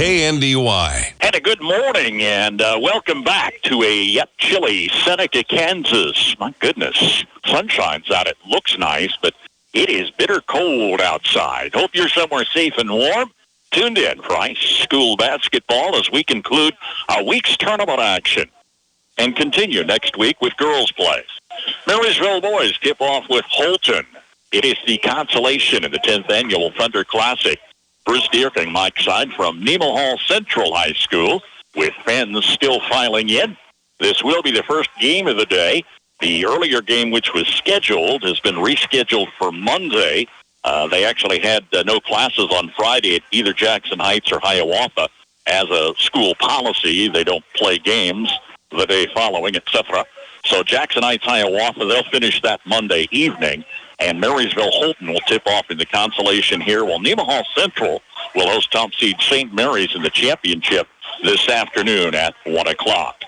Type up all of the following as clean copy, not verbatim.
KNDY. And a good morning, and welcome back to a yet chilly Seneca, Kansas. My goodness, sunshine's out. It looks nice, but it is bitter cold outside. Hope you're somewhere safe and warm. Tuned in for high school basketball as we conclude our week's tournament action and continue next week with girls play. Marysville boys tip off with Holton. It is the consolation in the 10th annual Thunder Classic. Bruce Deerking, Mike Side from Nemaha Central High School, with fans still filing in. This will be the first game of the day. The earlier game, which was scheduled, has been rescheduled for Monday. They actually had no classes on Friday at either Jackson Heights or Hiawatha. As a school policy, they don't play games the day following, etc. So Jackson Heights, Hiawatha, they'll finish that Monday evening. And Marysville Holton will tip off in the consolation here, while Nemaha Central will host top seed St. Mary's in the championship this afternoon at 1 o'clock.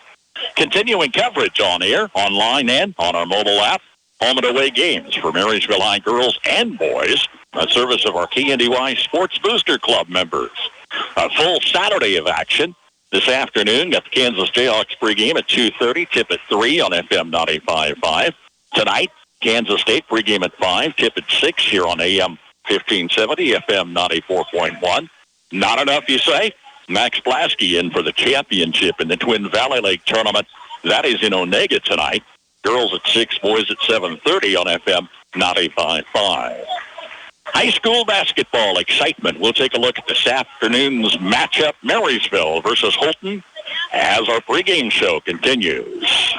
Continuing coverage on air, online, and on our mobile app. Home and away games for Marysville High girls and boys, a service of our KNDY Sports Booster Club members. A full Saturday of action this afternoon. Got the Kansas Jayhawks pregame at 2:30, tip at 3 on FM 95.5. Tonight, Kansas State pregame at 5, tip at 6 here on AM 1570, FM 94.1. Not enough, you say? Max Blasky in for the championship in the Twin Valley Lake Tournament. That is in Onega tonight. Girls at 6, boys at 7:30 on FM 95.5. High school basketball excitement. We'll take a look at this afternoon's matchup, Marysville versus Holton, as our pregame show continues.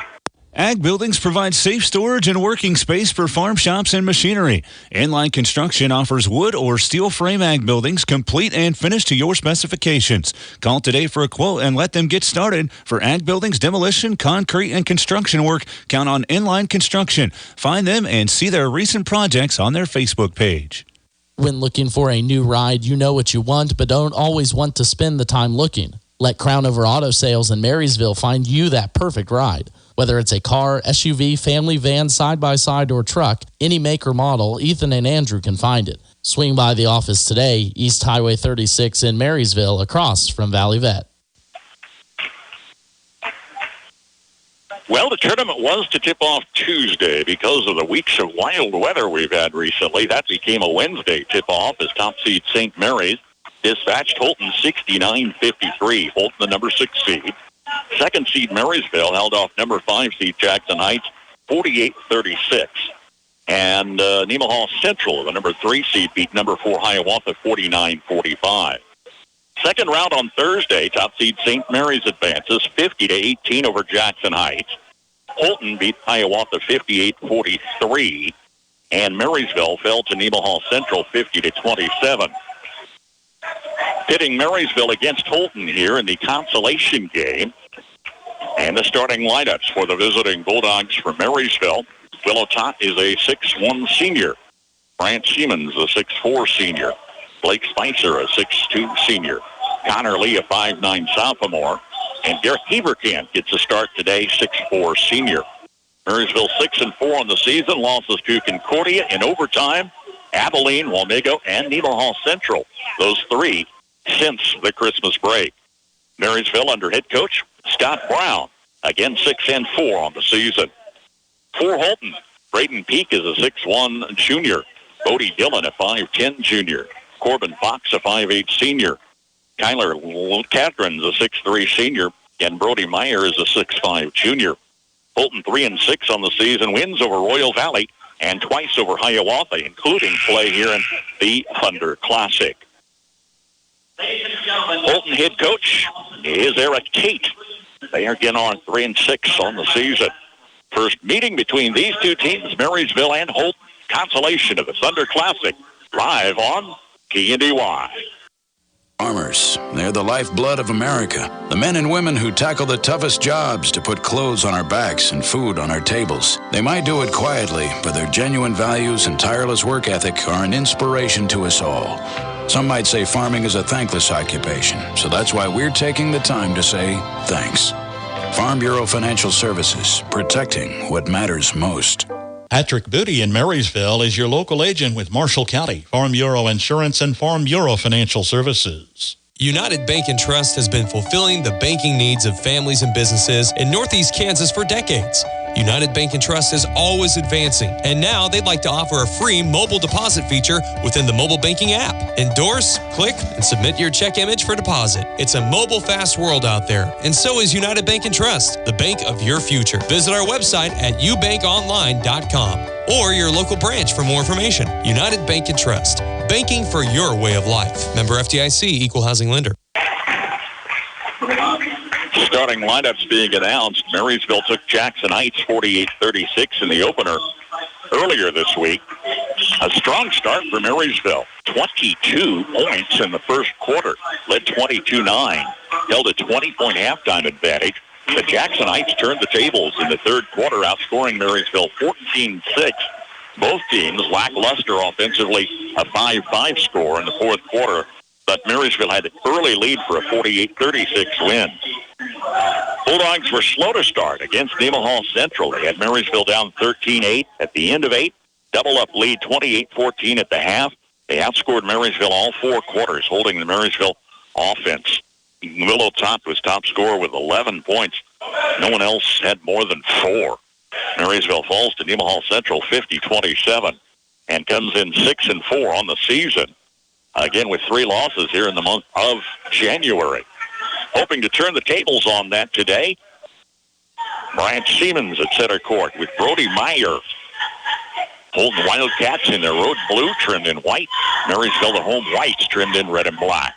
Ag Buildings provide safe storage and working space for farm shops and machinery. Inline Construction offers wood or steel frame ag buildings, complete and finished to your specifications. Call today for a quote and let them get started. For ag buildings, demolition, concrete, and construction work, count on Inline Construction. Find them and see their recent projects on their Facebook page. When looking for a new ride, you know what you want, but don't always want to spend the time looking. Let Crown Over Auto Sales in Marysville find you that perfect ride. Whether it's a car, SUV, family van, side-by-side, or truck, any make or model, Ethan and Andrew can find it. Swing by the office today, East Highway 36 in Marysville, across from Valley Vet. Well, the tournament was to tip off Tuesday because of the weeks of wild weather we've had recently. That became a Wednesday tip-off as top seed St. Mary's dispatched Holton 69-53. Holton, the number 6 seed. Second seed Marysville held off number 5 seed Jackson Heights 48-36. And Nemaha Central, the number 3 seed, beat number 4 Hiawatha 49-45. Second round on Thursday, top seed St. Mary's advances 50-18 over Jackson Heights. Holton beat Hiawatha 58-43. And Marysville fell to Nemaha Central 50-27. Pitting Marysville against Holton here in the consolation game. And the starting lineups for the visiting Bulldogs from Marysville. Willow Tot is a 6'1 senior. Brant Siemens, a 6'4 senior. Blake Spicer, a 6'2 senior. Connor Lee, a 5'9 sophomore. And Garrett Heverkamp gets a start today, 6'4 senior. Marysville 6-4 on the season. Losses to Concordia in overtime, Abilene, Wamego, and Nemaha Central. Those 3 since the Christmas break. Marysville under head coach Scott Brown, again 6-4 on the season. For Holton, Braden Peak is a 6'1 junior. Bodie Dillon, a 5'10 junior. Corbin Fox, a 5'8 senior. Kyler Catron's a 6'3 senior. And Brody Meyer is a 6'5 junior. Holton 3-6 on the season, wins over Royal Valley and twice over Hiawatha, including play here in the Thunder Classic. Holton head coach is Eric Tate. They again are 3-6 on the season. First meeting between these two teams, Marysville and Holton. Consolation of the Thunder Classic, live on KNDY. Farmers, they're the lifeblood of America. The men and women who tackle the toughest jobs to put clothes on our backs and food on our tables. They might do it quietly, but their genuine values and tireless work ethic are an inspiration to us all. Some might say farming is a thankless occupation, so that's why we're taking the time to say thanks. Farm Bureau Financial Services, protecting what matters most. Patrick Booty in Marysville is your local agent with Marshall County, Farm Bureau Insurance, and Farm Bureau Financial Services. United Bank and Trust has been fulfilling the banking needs of families and businesses in Northeast Kansas for decades. United Bank and Trust is always advancing, and now they'd like to offer a free mobile deposit feature within the mobile banking app. Endorse, click, and submit your check image for deposit. It's a mobile fast world out there, and so is United Bank and Trust, the bank of your future. Visit our website at ubankonline.com or your local branch for more information. United Bank and Trust, banking for your way of life. Member FDIC, Equal Housing Lender. Starting lineups being announced. Marysville took Jackson Heights 48-36 in the opener earlier this week. A strong start for Marysville. 22 points in the first quarter. Led 22-9. Held a 20-point halftime advantage. But Jackson Heights turned the tables in the third quarter, outscoring Marysville 14-6. Both teams lackluster offensively, a 5-5 score in the fourth quarter. But Marysville had an early lead for a 48-36 win. Bulldogs were slow to start against Nemaha Central. They had Marysville down 13-8 at the end of 8. Double-up lead 28-14 at the half. They outscored Marysville all four quarters, holding the Marysville offense. Willow Top was top scorer with 11 points. No one else had more than 4. Marysville falls to Nemaha Central 50-27 and comes in 6-4 on the season. Again, with 3 losses here in the month of January. Hoping to turn the tables on that today. Bryant Siemens at center court with Brody Meyer. Holton Wildcats in their road blue, trimmed in white. Marysville, the home whites, trimmed in red and black.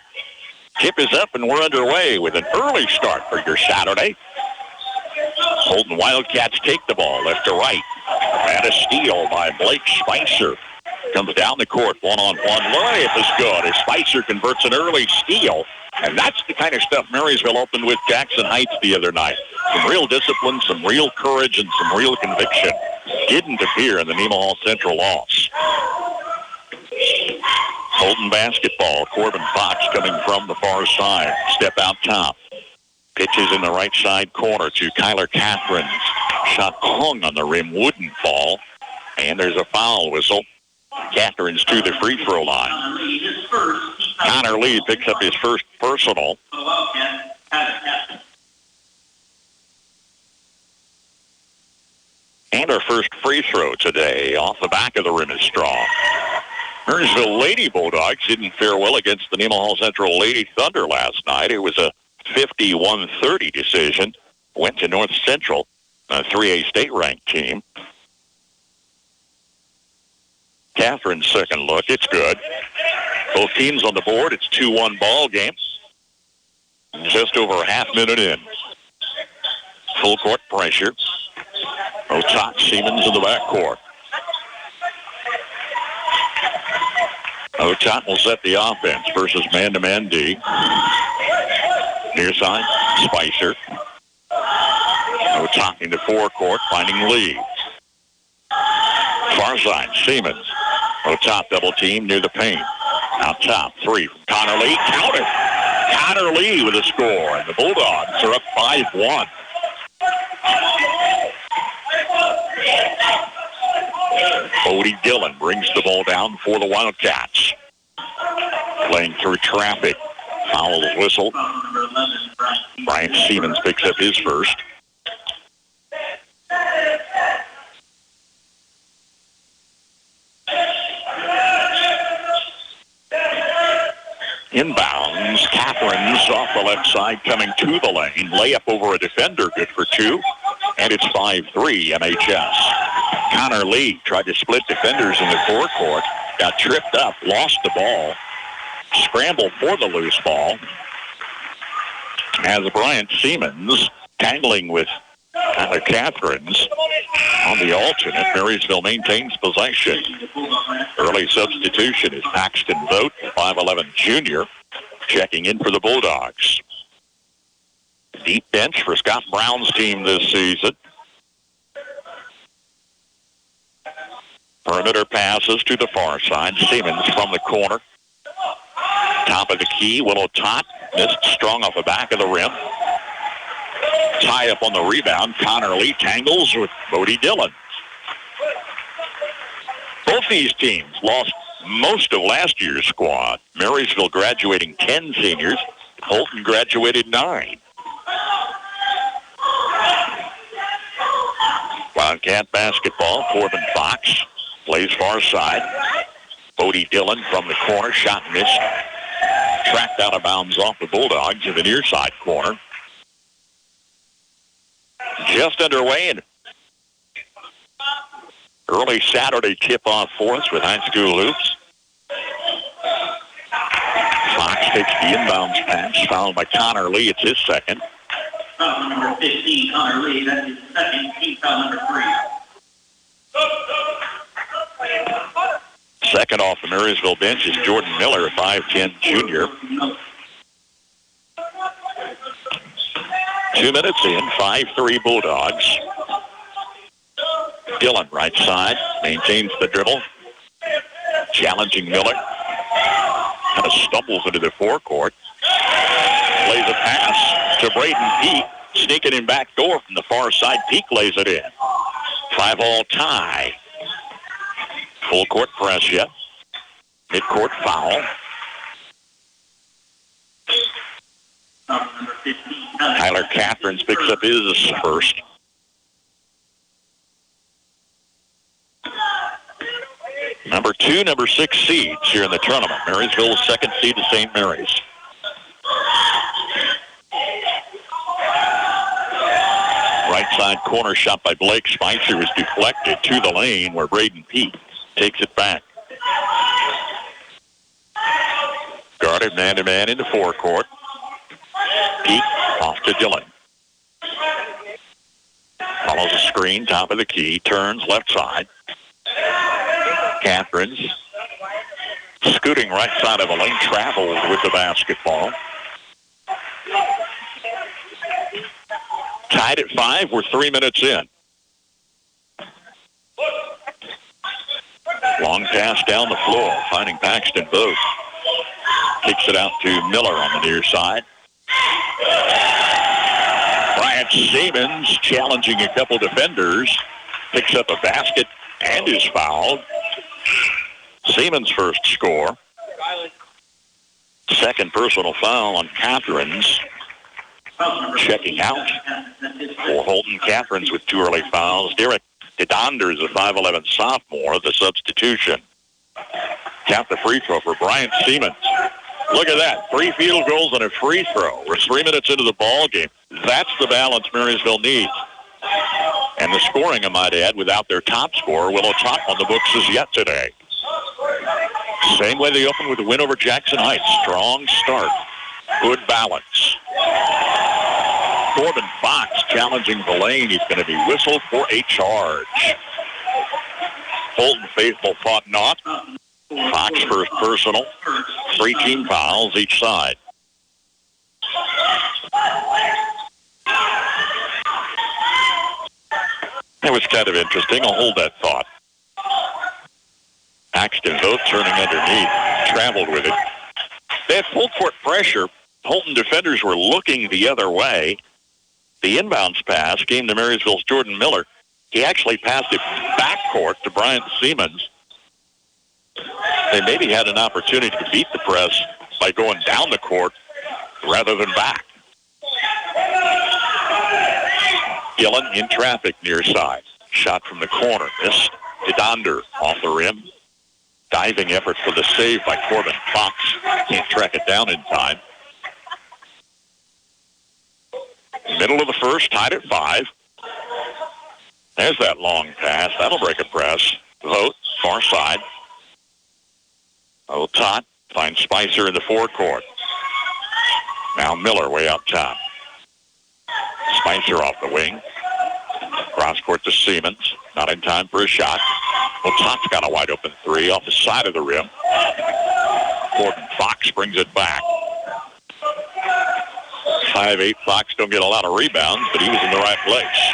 Tip is up and we're underway with an early start for your Saturday. Holton Wildcats take the ball left to right. And a steal by Blake Spicer. Comes down the court, one-on-one. Layup is good as Spicer converts an early steal. And that's the kind of stuff Marysville opened with Jackson Heights the other night. Some real discipline, some real courage, and some real conviction. Didn't appear in the Nemaha Central loss. Holton basketball. Corbin Fox coming from the far side. Step out top. Pitches in the right side corner to Kyler Catherine. Shot hung on the rim, wouldn't fall. And there's a foul whistle. Catherine's to the free throw line. Connor Lee picks up his first personal. And our first free throw today off the back of the rim is strong. Marysville Lady Bulldogs didn't fare well against the Nemaha Central Lady Thunder last night. It was a 51-30 decision. Went to North Central, a 3A state-ranked team. Catherine's second look, it's good. Both teams on the board, it's 2-1 ball game. Just over a half minute in. Full court pressure. Otot Siemens in the backcourt. Otot will set the offense versus man-to-man D. Near side, Spicer. Otot into forecourt, finding Lee. Far side, Siemens. Otot double team near the paint. Out top, 3 from Connor Lee. Counted. Connor Lee with a score. And the Bulldogs are up 5-1. Bodie Dillon brings the ball down for the Wildcats. Playing through traffic. Foul is whistled. Bryant Siemens picks up his first. Inbounds, Catherine's off the left side, coming to the lane. Layup over a defender, good for 2. And it's 5-3 MHS. Connor Lee tried to split defenders in the forecourt. Got tripped up, lost the ball. Scrambled for the loose ball. As Bryant Siemens tangling with Tyler Catherine's on the alternate. Marysville maintains possession. Early substitution is Paxton Vogt, the 5'11 junior, checking in for the Bulldogs. Deep bench for Scott Brown's team this season. Perimeter passes to the far side. Siemens from the corner. Top of the key, Willow Tot missed strong off the back of the rim. Tie up on the rebound. Connor Lee tangles with Bodie Dillon. Both these teams lost most of last year's squad. Marysville graduating 10 seniors. Holton graduated 9. Wildcat basketball. Corbin Fox plays far side. Bodie Dillon from the corner. Shot missed. Tracked out of bounds off the Bulldogs in the near side corner. Just underway, and early Saturday tip-off for us with high school hoops. Fox takes the inbounds pass, fouled by Connor Lee. It's his second. Foul number 15, Connor Lee. That's his second, team foul number 3. Second off the Marysville bench is Jordan Miller, a 5'10 junior. 2 minutes in, 5-3 Bulldogs. Dillon, right side, maintains the dribble. Challenging Miller. Kind of stumbles into the forecourt. Plays a pass to Braden Peak. Sneaking in back door from the far side. Peak lays it in. 5-all tie. Full court press yet. Mid-court foul. Tyler Catherine picks up his first. Number 2, number 6 seeds here in the tournament. Marysville's second seed to St. Mary's. Right side corner shot by Blake Spicer was deflected to the lane where Braden Peak takes it back. Guarded man-to-man in the forecourt. Peak off to Dillon. Follows a screen, top of the key, turns left side. Catherine's scooting right side of the lane, travels with the basketball. Tied at 5, we're 3 minutes in. Long pass down the floor, finding Paxton Booth. Kicks it out to Miller on the near side. Bryant Siemens challenging a couple defenders. Picks up a basket and is fouled. Siemens' first score. Second personal foul on Catherine's. Checking out for Holton. Catherine's with 2 early fouls. Derek DeDonder is a 5'11 sophomore, the substitution. Count the free throw for Bryant Siemens. Look at that. 3 field goals and a free throw. We're 3 minutes into the ball game. That's the balance Marysville needs. And the scoring, I might add, without their top scorer, Willow Top on the books as yet today. Same way they opened with the win over Jackson Heights. Strong start. Good balance. Corbin Fox challenging the lane. He's going to be whistled for a charge. Holton faithful fought not. Fox first personal. 3 team fouls each side. That was kind of interesting. I'll hold that thought. Paxton both turning underneath. Traveled with it. They had full court pressure. Holton defenders were looking the other way. The inbounds pass came to Marysville's Jordan Miller. He actually passed it backcourt to Bryant Siemens. They maybe had an opportunity to beat the press by going down the court rather than back. Dillon in traffic near side. Shot from the corner. Missed. DeDonder off the rim. Diving effort for the save by Corbin Fox. Can't track it down in time. Middle of the first, tied at 5. There's that long pass. That'll break a press. Vogt, far side. Tot finds Spicer in the forecourt. Now Miller way up top. Spicer off the wing. Cross court to Siemens. Not in time for a shot. Tot's got a wide open 3 off the side of the rim. Corbin Fox brings it back. 5'8" Fox don't get a lot of rebounds, but he was in the right place.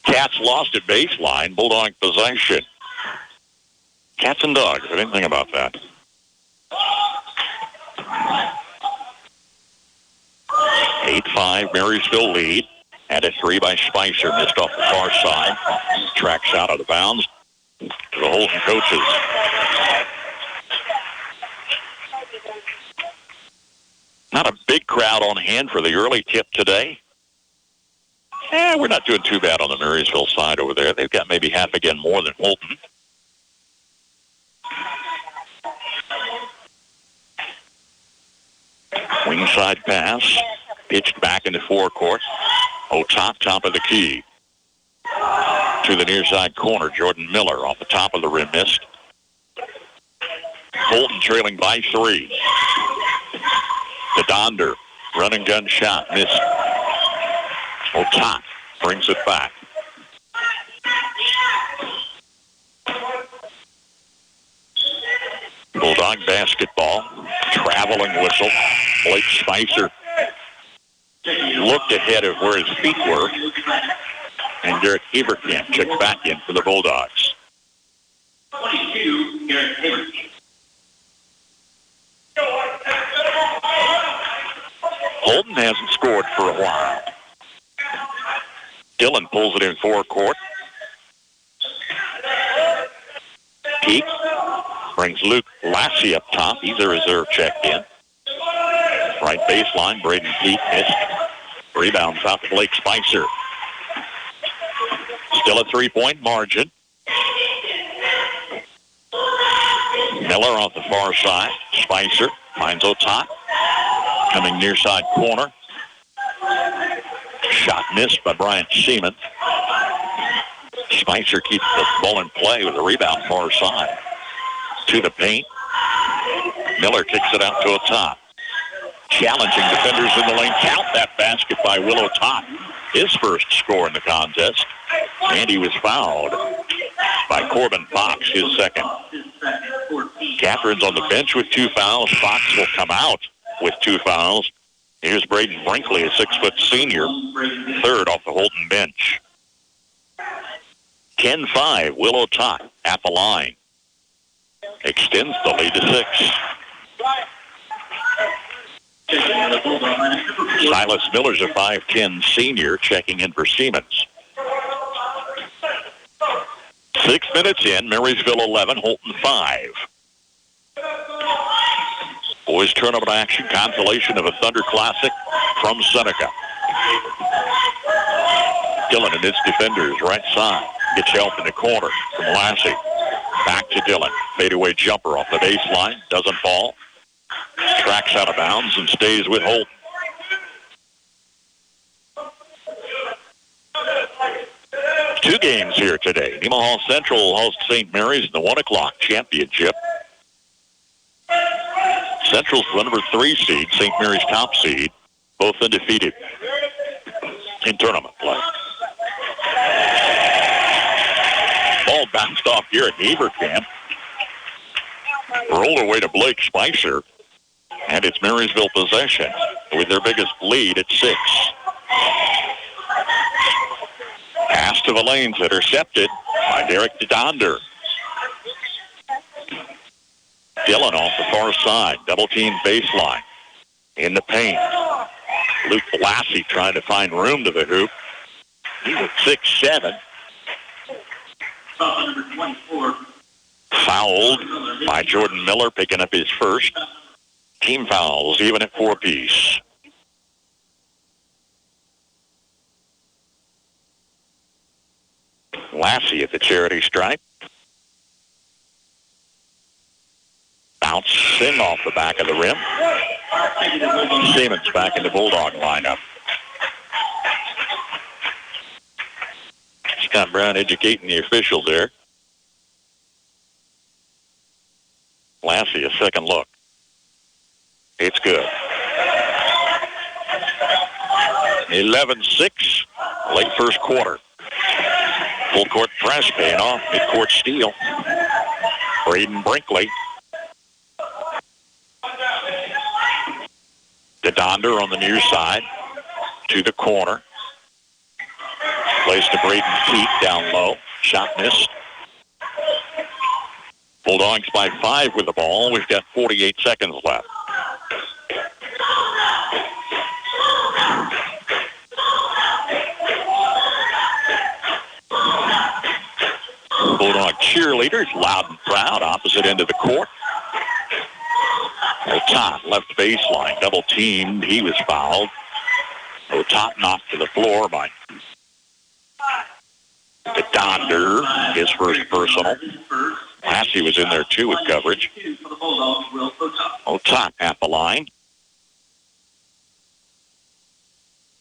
Cats lost at baseline. Bulldog possession. Cats and dogs. I didn't think about that. 8-5 Marysville lead. Had a 3 by Spicer. Missed off the far side. Tracks out of the bounds to the Holton coaches. Not a big crowd on hand for the early tip today. We're not doing too bad on the Marysville side over there. They've got maybe half again more than Holton. Wing side pass, pitched back into forecourt. Top of the key. To the near side corner, Jordan Miller off the top of the rim, missed. Holton trailing by 3. To Donder, run and gun shot, missed. Top brings it back. Bulldog basketball, traveling whistle. Blake Spicer looked ahead of where his feet were, and Garrett Haberkamp checked back in for the Bulldogs. 22, Garrett Haberkamp. Holton hasn't scored for a while. Dillon pulls it in forecourt. Peak brings Luke Lassie up top. He's a reserve checked in. Right baseline, Braden Peak missed. Rebounds out to Blake Spicer. Still a 3-point margin. Miller off the far side. Spicer finds Otop. Coming near side corner. Shot missed by Bryant Seaman. Spicer keeps the ball in play with a rebound far side. To the paint. Miller kicks it out to Otop. Challenging defenders in the lane. Count that basket by Will Otop. His first score in the contest. And he was fouled by Corbin Fox, his second. Catherine's on the bench with 2 fouls. Fox will come out with 2 fouls. Here's Braden Brinkley, a 6-foot senior, third off the Holton bench. 10-5, Will Otop at the line. Extends the lead to 6. Silas Miller's a 5'10 senior, checking in for Siemens. 6 minutes in, Marysville 11, Holton 5. Boys tournament action, consolation of a Thunder Classic from Seneca. Dillon and his defenders, right side, gets help in the corner from Lassie. Back to Dillon. Fadeaway jumper off the baseline, doesn't fall. Tracks out of bounds and stays with Holton. Two games here today. Nemaha Central hosts St. Mary's in the 1 o'clock championship. Central's the number 3 seed, St. Mary's top seed, both undefeated in tournament play. Ball bounced off here at Haberkamp. Rolled away to Blake Spicer. And it's Marysville possession with their biggest lead at 6. Pass to the lanes, intercepted by Derek Donder. Dillon off the far side, double team baseline. In the paint. Luke Lassie trying to find room to the hoop. He's at 6'7". Number 24. Fouled by Jordan Miller, picking up his first. Team fouls, even at 4 apiece. Lassie at the charity stripe. Bouncing off the back of the rim. Siemens back in the Bulldog lineup. Scott Brown educating the officials there. Lassie, a second look. It's good. 11-6, late first quarter. Full court press paying off. Mid-court steal. Braden Brinkley. To Donder on the near side. To the corner. Plays to Braden Peak down low. Shot missed. Bulldogs by 5 with the ball. We've got 48 seconds left. Bulldog cheerleaders, loud and proud, opposite end of the court. Otat, left baseline, double teamed. He was fouled. Otat knocked to the floor by Donder, his first personal. Lassie was in there too with coverage. Otat at the line.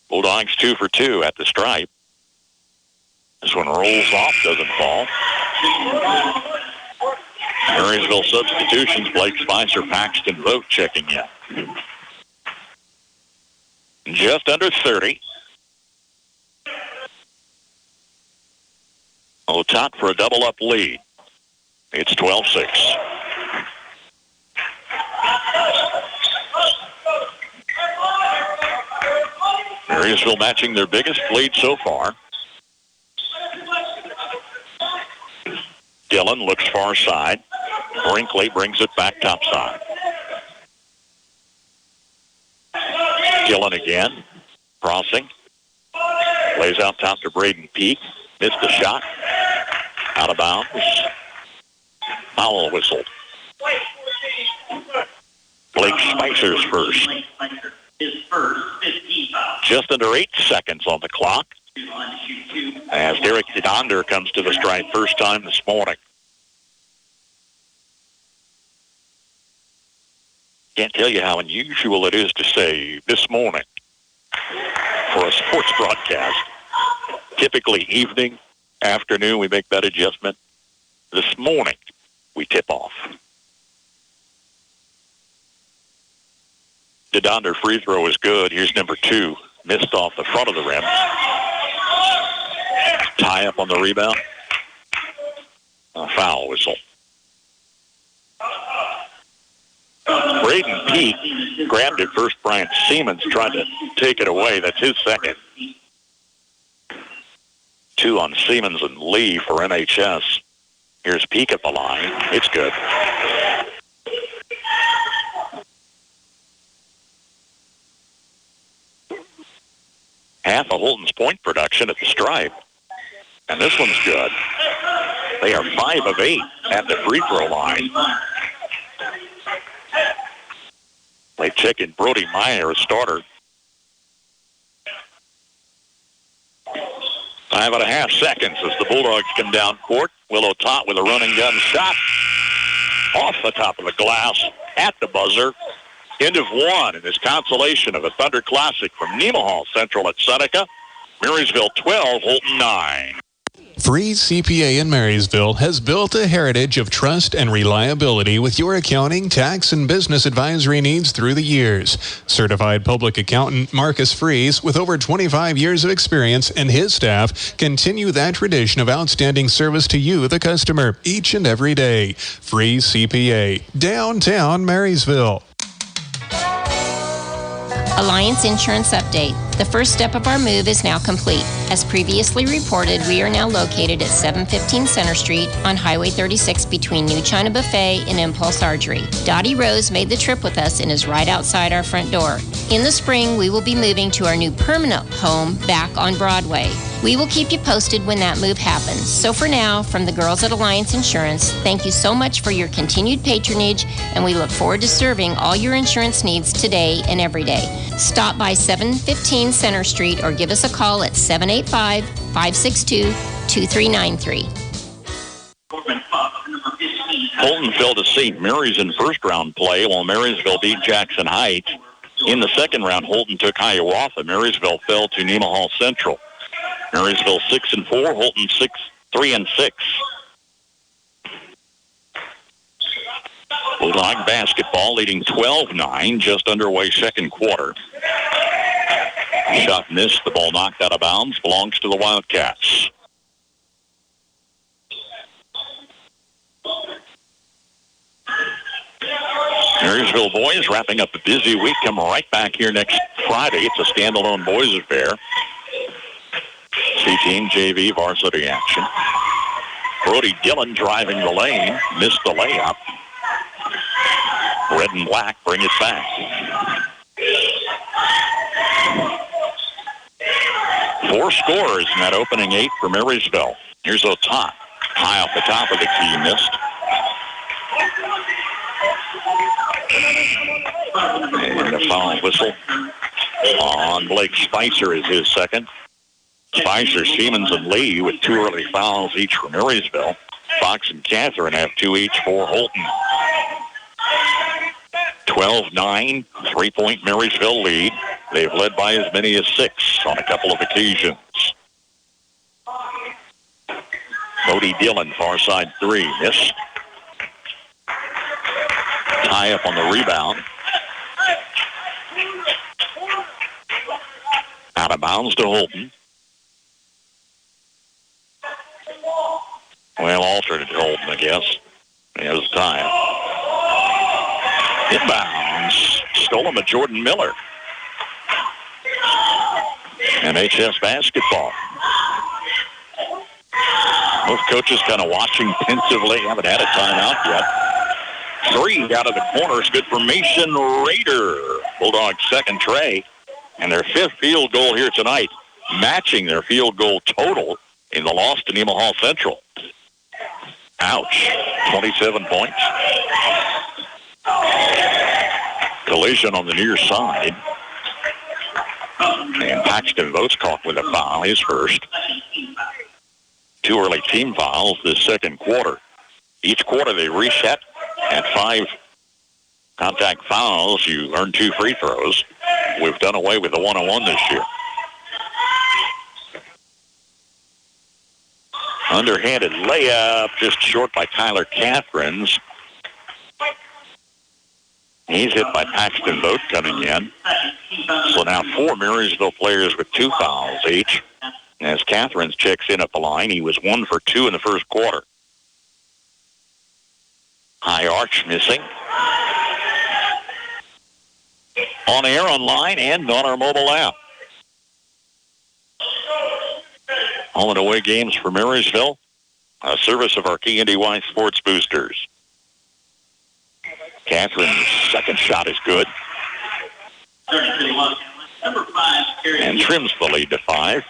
Bulldogs 2 for 2 at the stripe. This one rolls off, doesn't fall. Marysville substitutions, Blake Spicer, Paxton Vogt checking in. Just under 30. Otat for a double-up lead. It's 12-6. Marysville matching their biggest lead so far. Dillon looks far side. Brinkley brings it back top side. Dillon again. Crossing. Lays out top to Braden Peak. Missed the shot. Out of bounds. Foul whistled. Blake Spicer's first. Just under 8 seconds on the clock as Derek Donder comes to the stripe first time this morning. Can't tell you how unusual it is to say this morning for a sports broadcast. Typically evening, afternoon, we make that adjustment. This morning, we tip off. The Donder free throw is good. Here's number 2. Missed off the front of the rim. Tie up on the rebound. A foul whistle. Braden Peak grabbed it first. Bryant Siemens tried to take it away. That's his second. 2 on Siemens and Lee for MHS. Here's Peak at the line. It's good. Half of Holton's point production at the stripe. And this one's good. They are 5 of 8 at the free throw line. They check in Brody Meyer, a starter. 5.5 seconds as the Bulldogs come down court. Will Otat with a running gun shot. Off the top of the glass at the buzzer. End of 1 in this consolation of a Thunder Classic from Nemaha Central at Seneca. Marysville 12, Holton 9. Freeze CPA in Marysville has built a heritage of trust and reliability with your accounting, tax, and business advisory needs through the years. Certified public accountant Marcus Freeze, with over 25 years of experience, and his staff continue that tradition of outstanding service to you, the customer, each and every day. Freeze CPA, downtown Marysville. Alliance Insurance Update. The first step of our move is now complete. As previously reported, we are now located at 715 Center Street on Highway 36 between New China Buffet and Impulse Archery. Dottie Rose made the trip with us and is right outside our front door. In the spring, we will be moving to our new permanent home back on Broadway. We will keep you posted when that move happens. So for now, from the girls at Alliance Insurance, thank you so much for your continued patronage, and we look forward to serving all your insurance needs today and every day. Stop by 715 Center Street or give us a call at 785-562-2393. Holton fell to St. Mary's in first-round play, while Marysville beat Jackson Heights. In the second round, Holton took Hiawatha. Marysville fell to Nemaha Central. Marysville 6-4, Holton 3-6. Bulldog basketball leading 12-9, just underway second quarter. Shot missed, the ball knocked out of bounds, belongs to the Wildcats. Marysville boys wrapping up a busy week, come right back here next Friday. It's a standalone boys affair. C-team JV varsity action. Brody Dillon driving the lane, missed the layup. Red and black bring it back. Four scorers in that opening 8 for Marysville. Here's Otat. High off the top of the key, missed. And the foul whistle on Blake Spicer is his second. Spicer, Siemens, and Lee with 2 early fouls each for Marysville. Fox and Catherine have 2 each for Holton. 12-9, 3-point Marysville lead. They've led by as many as 6 on a couple of occasions. Bodie Dillon, far side 3, missed. Tie up on the rebound. Out of bounds to Holton. Well, alternate Holton, I guess. There's a tie. Inbounds. Stolen by Jordan Miller. NHS basketball. Both coaches kind of watching pensively. Haven't had a timeout yet. 3 out of the corner is good for Mason Rader. Bulldogs' second tray. And their 5th field goal here tonight, matching their field goal total in the loss to Nemaha Central. Ouch. 27 points. Collision on the near side. And Paxton Votes caught with a foul, his first. 2 early team fouls this second quarter. Each quarter they reset at 5 contact fouls. You earn 2 free throws. We've done away with the one-on-one this year. Underhanded layup, just short by Tyler Catherines. He's hit by Paxton Vogt coming in. So now 4 Marysville players with 2 fouls each. As Catherines checks in at the line, he was 1 for 2 in the first quarter. High arch missing. On air, online, and on our mobile app. Home and away games for Marysville. A service of our KNDY Sports Boosters. Catherine's second shot is good. And trims the lead to 5.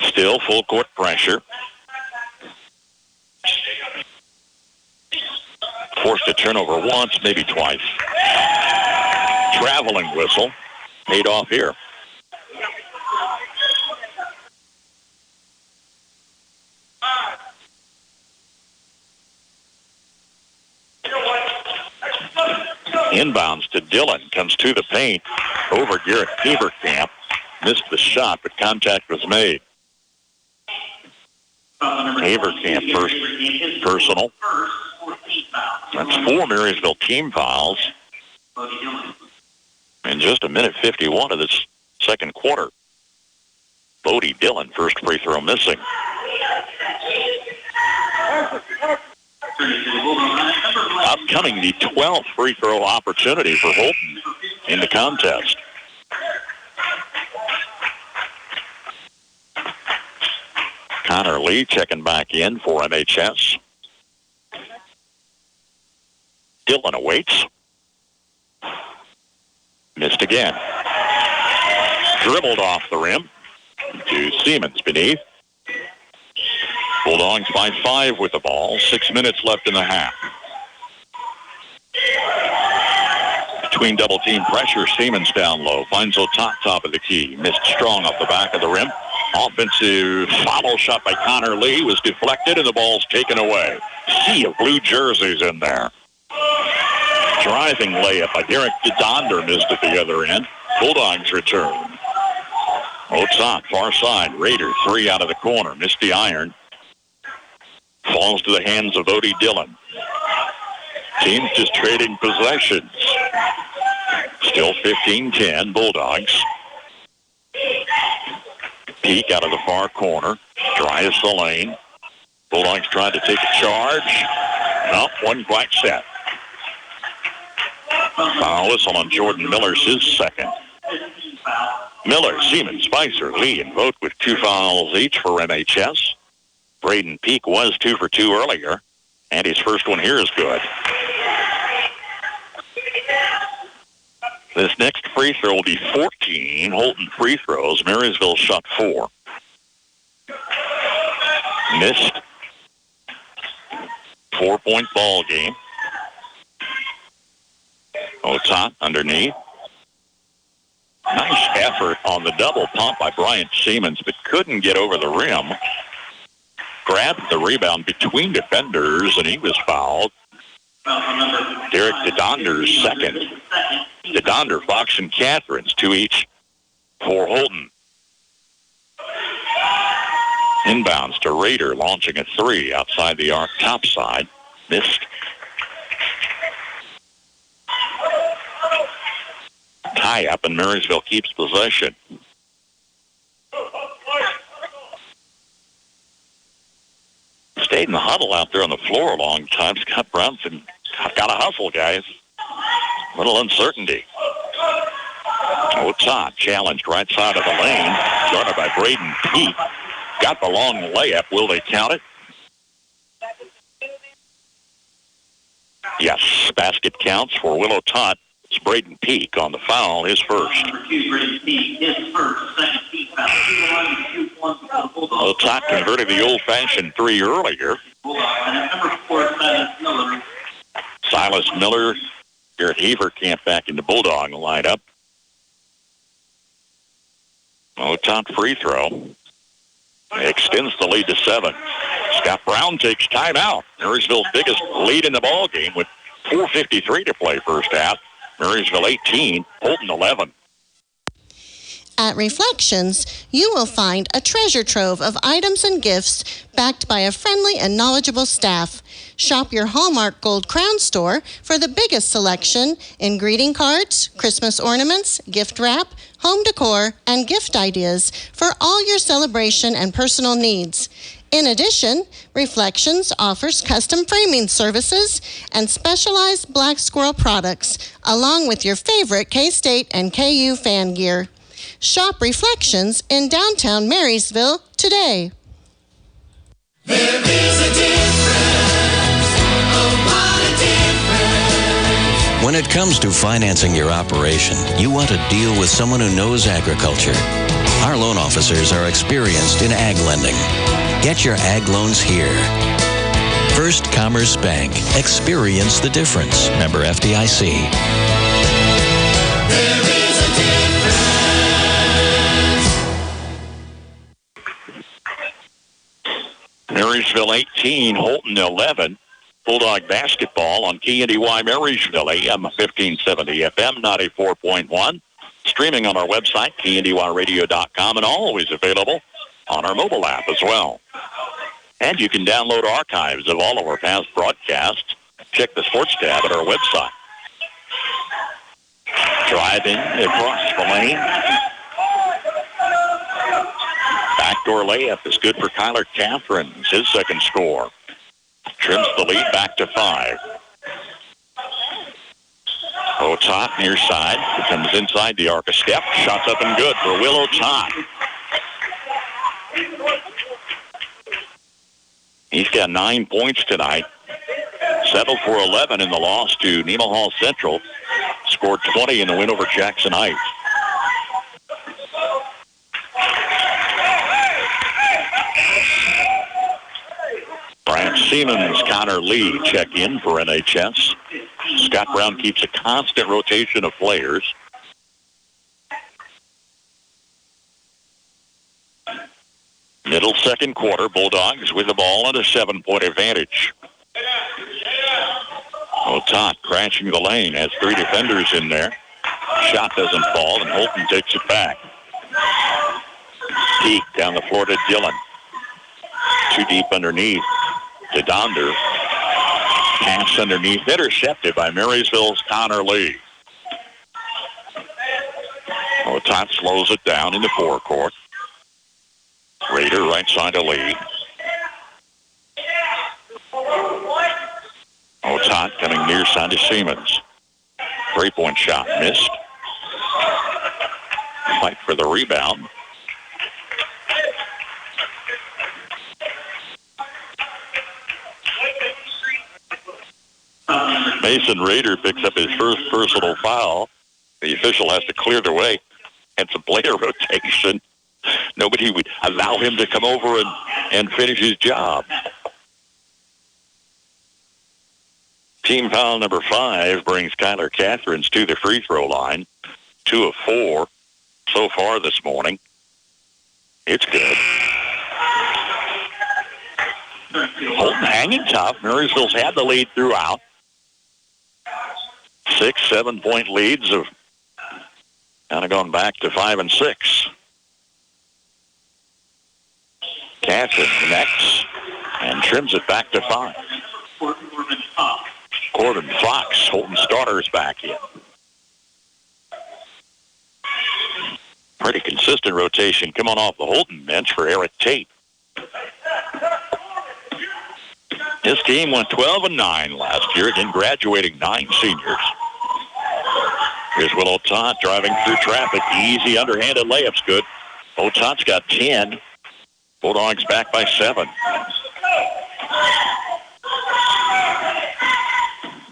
Still full court pressure. Forced a turnover once, maybe twice. Traveling whistle. Paid off here. Inbounds to Dillon. Comes to the paint. Over Garrett Haverkamp. Missed the shot, but contact was made. Haverkamp first personal. That's 4 Marysville team fouls. In just a minute 51 of this second quarter. Bodie Dillon, first free throw missing. Upcoming the 12th free throw opportunity for Holton in the contest. Connor Lee checking back in for MHS. Dillon awaits. Missed again. Dribbled off the rim to Siemens beneath. Bulldogs by 5 with the ball. 6 minutes left in the half. Between double team pressure, Siemens down low. Finds top of the key. Missed strong off the back of the rim. Offensive follow shot by Connor Lee was deflected and the ball's taken away. Sea of blue jerseys in there. Driving layup by Derek DeDonder missed at the other end. Bulldogs return. Otsot, far side. Raider, 3 out of the corner. Missed the iron. Falls to the hands of Bodie Dillon. Teams just trading possessions. Still 15-10, Bulldogs. Peek out of the far corner. Drives the lane. Bulldogs tried to take a charge. No, wasn't quite set. Foul whistle on Jordan Miller's his second. Miller, Siemens, Spicer, Lee, and Vogt with 2 fouls each for MHS. Braden Peek was 2 for 2 earlier, and his first one here is good. This next free throw will be 14 Holton free throws. Marysville shot 4. Missed. 4-point ball game. Otat underneath. Nice effort on the double pump by Bryant Siemens, but couldn't get over the rim. Grabbed the rebound between defenders, and he was fouled. Derek DeDonder's second. DeDonder, Fox, and Catherine's, 2 each for Holton. Inbounds to Rader, launching a 3 outside the arc, top side. Missed. Tie up, and Marysville keeps possession. Stayed in the huddle out there on the floor a long time. Scott Brownson, I've got to hustle, guys. A little uncertainty. Otat challenged right side of the lane, started by Braden Peak. Got the long layup. Will they count it? Yes, basket counts for Will Otat. It's Braden Peak on the foul, his first. Otat converted the old-fashioned 3 earlier. Silas Miller, Garrett Heverkamp back in the Bulldog lineup. Otat free throw. Extends the lead to 7. Scott Brown takes timeout. Marysville's biggest lead in the ball game with 4:53 to play first half. Marysville 18, Holton 11. At Reflections, you will find a treasure trove of items and gifts backed by a friendly and knowledgeable staff. Shop your Hallmark Gold Crown store for the biggest selection in greeting cards, Christmas ornaments, gift wrap, home decor, and gift ideas for all your celebration and personal needs. In addition, Reflections offers custom framing services and specialized Black Squirrel products, along with your favorite K-State and KU fan gear. Shop Reflections in downtown Marysville today. There is a difference. Oh, what a difference. When it comes to financing your operation, you want to deal with someone who knows agriculture. Our loan officers are experienced in ag lending. Get your ag loans here. First Commerce Bank. Experience the difference. Member FDIC. There is a difference. Marysville 18, Holton 11. Bulldog basketball on KNDY Marysville, AM 1570, FM 94.1. Streaming on our website, KNDYradio.com, and always available on our mobile app as well. And you can download archives of all of our past broadcasts. Check the sports tab at our website. Driving across the lane. Backdoor layup is good for Kyler Catherine. It's his second score. Trims the lead back to 5. Otat near side. Comes inside the arc a step. Shots up and good for Will Otat. He's got 9 points tonight. Settled for 11 in the loss to Nemaha Central. Scored 20 in the win over Jackson Heights. Bryant Siemens, Connor Lee check in for NHS. Scott Brown keeps a constant rotation of players. Middle second quarter, Bulldogs with the ball and a 7-point advantage. Otat crashing the lane, has 3 defenders in there. Shot doesn't fall, and Holton takes it back. Peak down the floor to Dillon. Too deep underneath. DeDonder. Pass underneath, intercepted by Marysville's Connor Lee. Otat slows it down in the forecourt. Rader right side of Lee. Otat coming near side to Siemens. 3-point shot missed. Fight for the rebound. Mason Rader picks up his first personal foul. The official has to clear the way. And some player rotation. Nobody would allow him to come over and finish his job. Team foul number 5 brings Kyler Catherines to the free throw line. 2 of 4 so far this morning. It's good. Holton hanging tough. Marysville's had the lead throughout. 6, 7-point leads have kind of gone back to 5 and 6. Catherine connects and trims it back to 5. Corbin Fox, Holton starters back in. Pretty consistent rotation coming off the Holton bench for Eric Tate. His team went 12-9 last year, again graduating 9 seniors. Here's Will Otot driving through traffic. Easy underhanded layup's good. Otot's got 10. Bulldogs back by 7.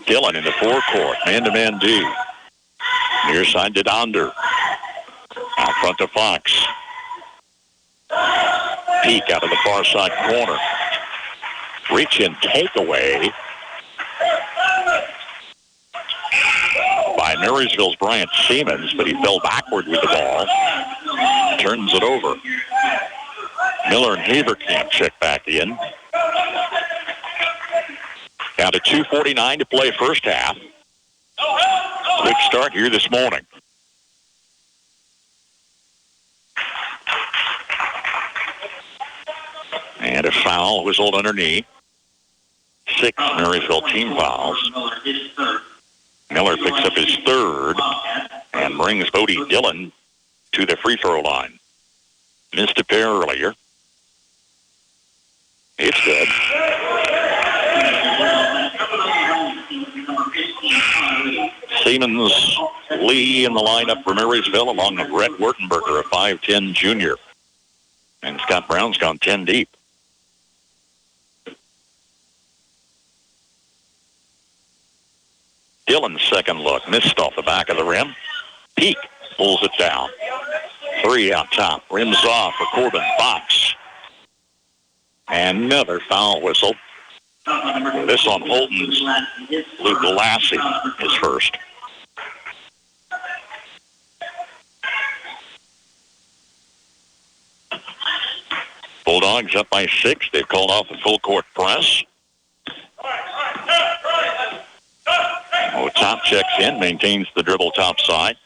Dillon in the forecourt. Man-to-man D. Near side to Donder. Out front to Fox. Peak out of the far side corner. Reach in takeaway by Marysville's Bryant Siemens, but he fell backward with the ball. Turns it over. Miller and Haverkamp check back in. Down to 2:49 to play first half. Quick start here this morning. And a foul whistled underneath. 6 Marysville team fouls. Miller picks up his 3rd and brings Bodie Dillon to the free throw line. Missed a pair earlier. It's good. Siemens, Lee in the lineup for Marysville, along with Brett Wertenberger, a 5'10 junior. And Scott Brown's gone 10 deep. Dillon's second look, missed off the back of the rim. Peak pulls it down. 3 out top, rims off for Corbin Fox. And another foul whistle. This on Holton's Luke Lassie, his first. Bulldogs up by 6. They've called off the full court press. Top checks in, maintains the dribble top side.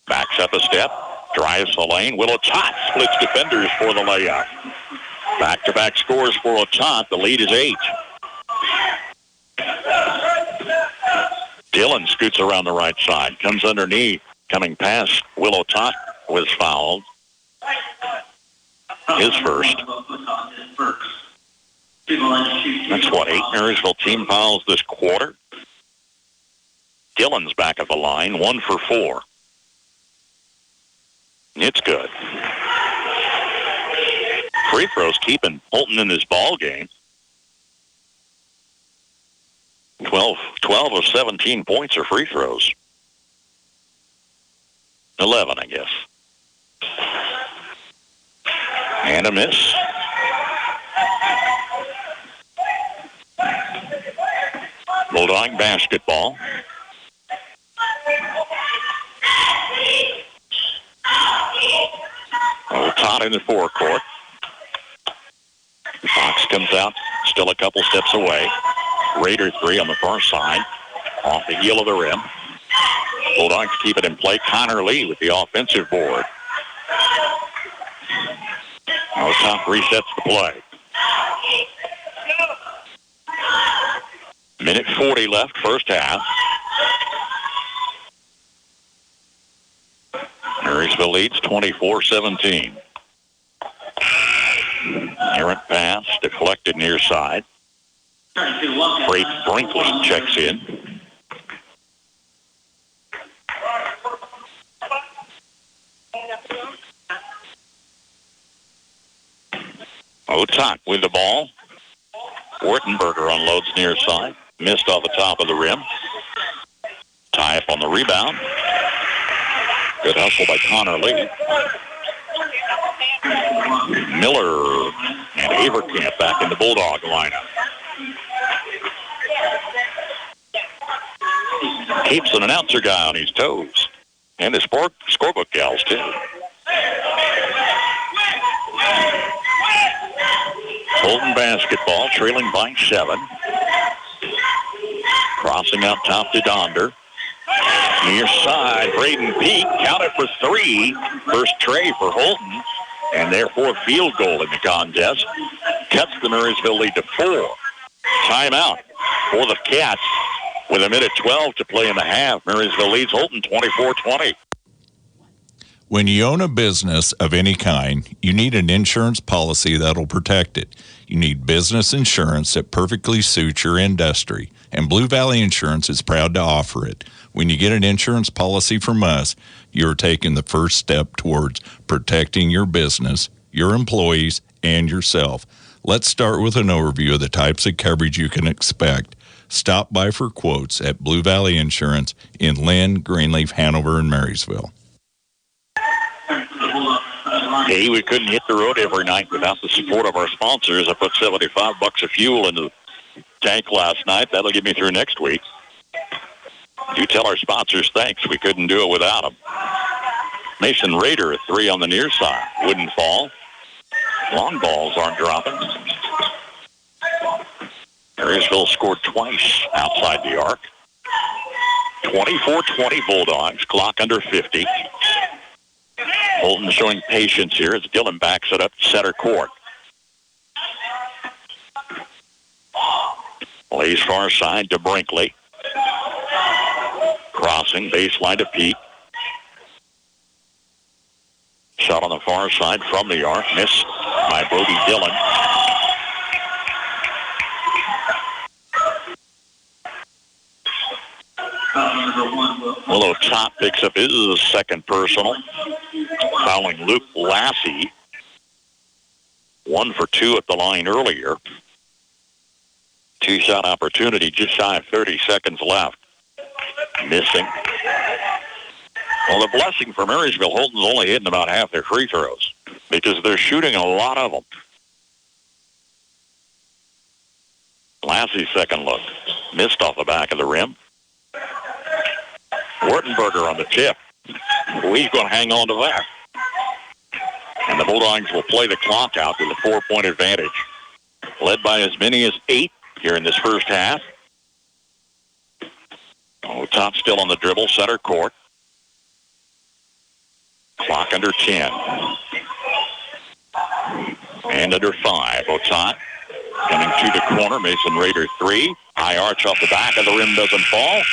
Backs up a step, drives the lane. Will Otot splits defenders for the layup. Back-to-back scores for Otot. The lead is 8. Dillon scoots around the right side, comes underneath, coming past Will Otot was fouled. His first. That's what, 8 Marysville team fouls this quarter. Dillon's back at the line, 1 for 4. It's good. Free throws keeping Holton in his ball game. 12 of 17 points are free throws. 11, I guess. And a miss. Bulldog basketball. Todd in the forecourt. Fox comes out, still a couple steps away. Raider 3 on the far side, off the heel of the rim. Bulldogs keep it in play. Connor Lee with the offensive board. Top resets the play. Minute 40 left, first half. Marysville leads 24-17. Errant pass, deflected near side. Freight Brinkley checks in. Otot with the ball. Wertenberger unloads near side. Missed off the top of the rim. Tie up on the rebound. Good hustle by Connor Lee. Miller and Haverkamp back in the Bulldog lineup. Keeps an announcer guy on his toes. And his scorebook gals, too. Holton basketball, trailing by 7. Crossing out top to Donder. Near side, Braden Peak counted for 3. First tray for Holton, and therefore field goal in the contest. Cuts the Marysville lead to 4. Timeout for the Cats with 1:12 to play in the half. Marysville leads Holton 24-20. When you own a business of any kind, you need an insurance policy that'll protect it. You need business insurance that perfectly suits your industry, and Blue Valley Insurance is proud to offer it. When you get an insurance policy from us, you're taking the first step towards protecting your business, your employees, and yourself. Let's start with an overview of the types of coverage you can expect. Stop by for quotes at Blue Valley Insurance in Lynn, Greenleaf, Hanover, and Marysville. Hey, we couldn't hit the road every night without the support of our sponsors. I put $75 of fuel into the tank last night. That'll get me through next week. You tell our sponsors thanks. We couldn't do it without them. Mason Rader, a 3 on the near side. Wouldn't fall. Long balls aren't dropping. Marysville scored twice outside the arc. 24-20 Bulldogs. Clock under 50. Holton showing patience here as Dillon backs it up to center court. Lays far side to Brinkley. Crossing, baseline to Peak. Shot on the far side from the arc. Missed by Brody Dillon. Willow Top picks up his second personal. Fouling Luke Lassie. 1 for 2 at the line earlier. 2-shot opportunity, just shy of 30 seconds left. Missing. Well, the blessing for Marysville, Holton's only hitting about half their free throws because they're shooting a lot of them. Lassie's second look. Missed off the back of the rim. Wertenberger on the tip. Well, he's going to hang on to that. And the Bulldogs will play the clock out with a 4-point advantage. Led by as many as 8 here in this first half. Top still on the dribble, center court. Clock under 10. And under 5. Otot coming to the corner. Mason Rader 3. High arch off the back of the rim, doesn't fall.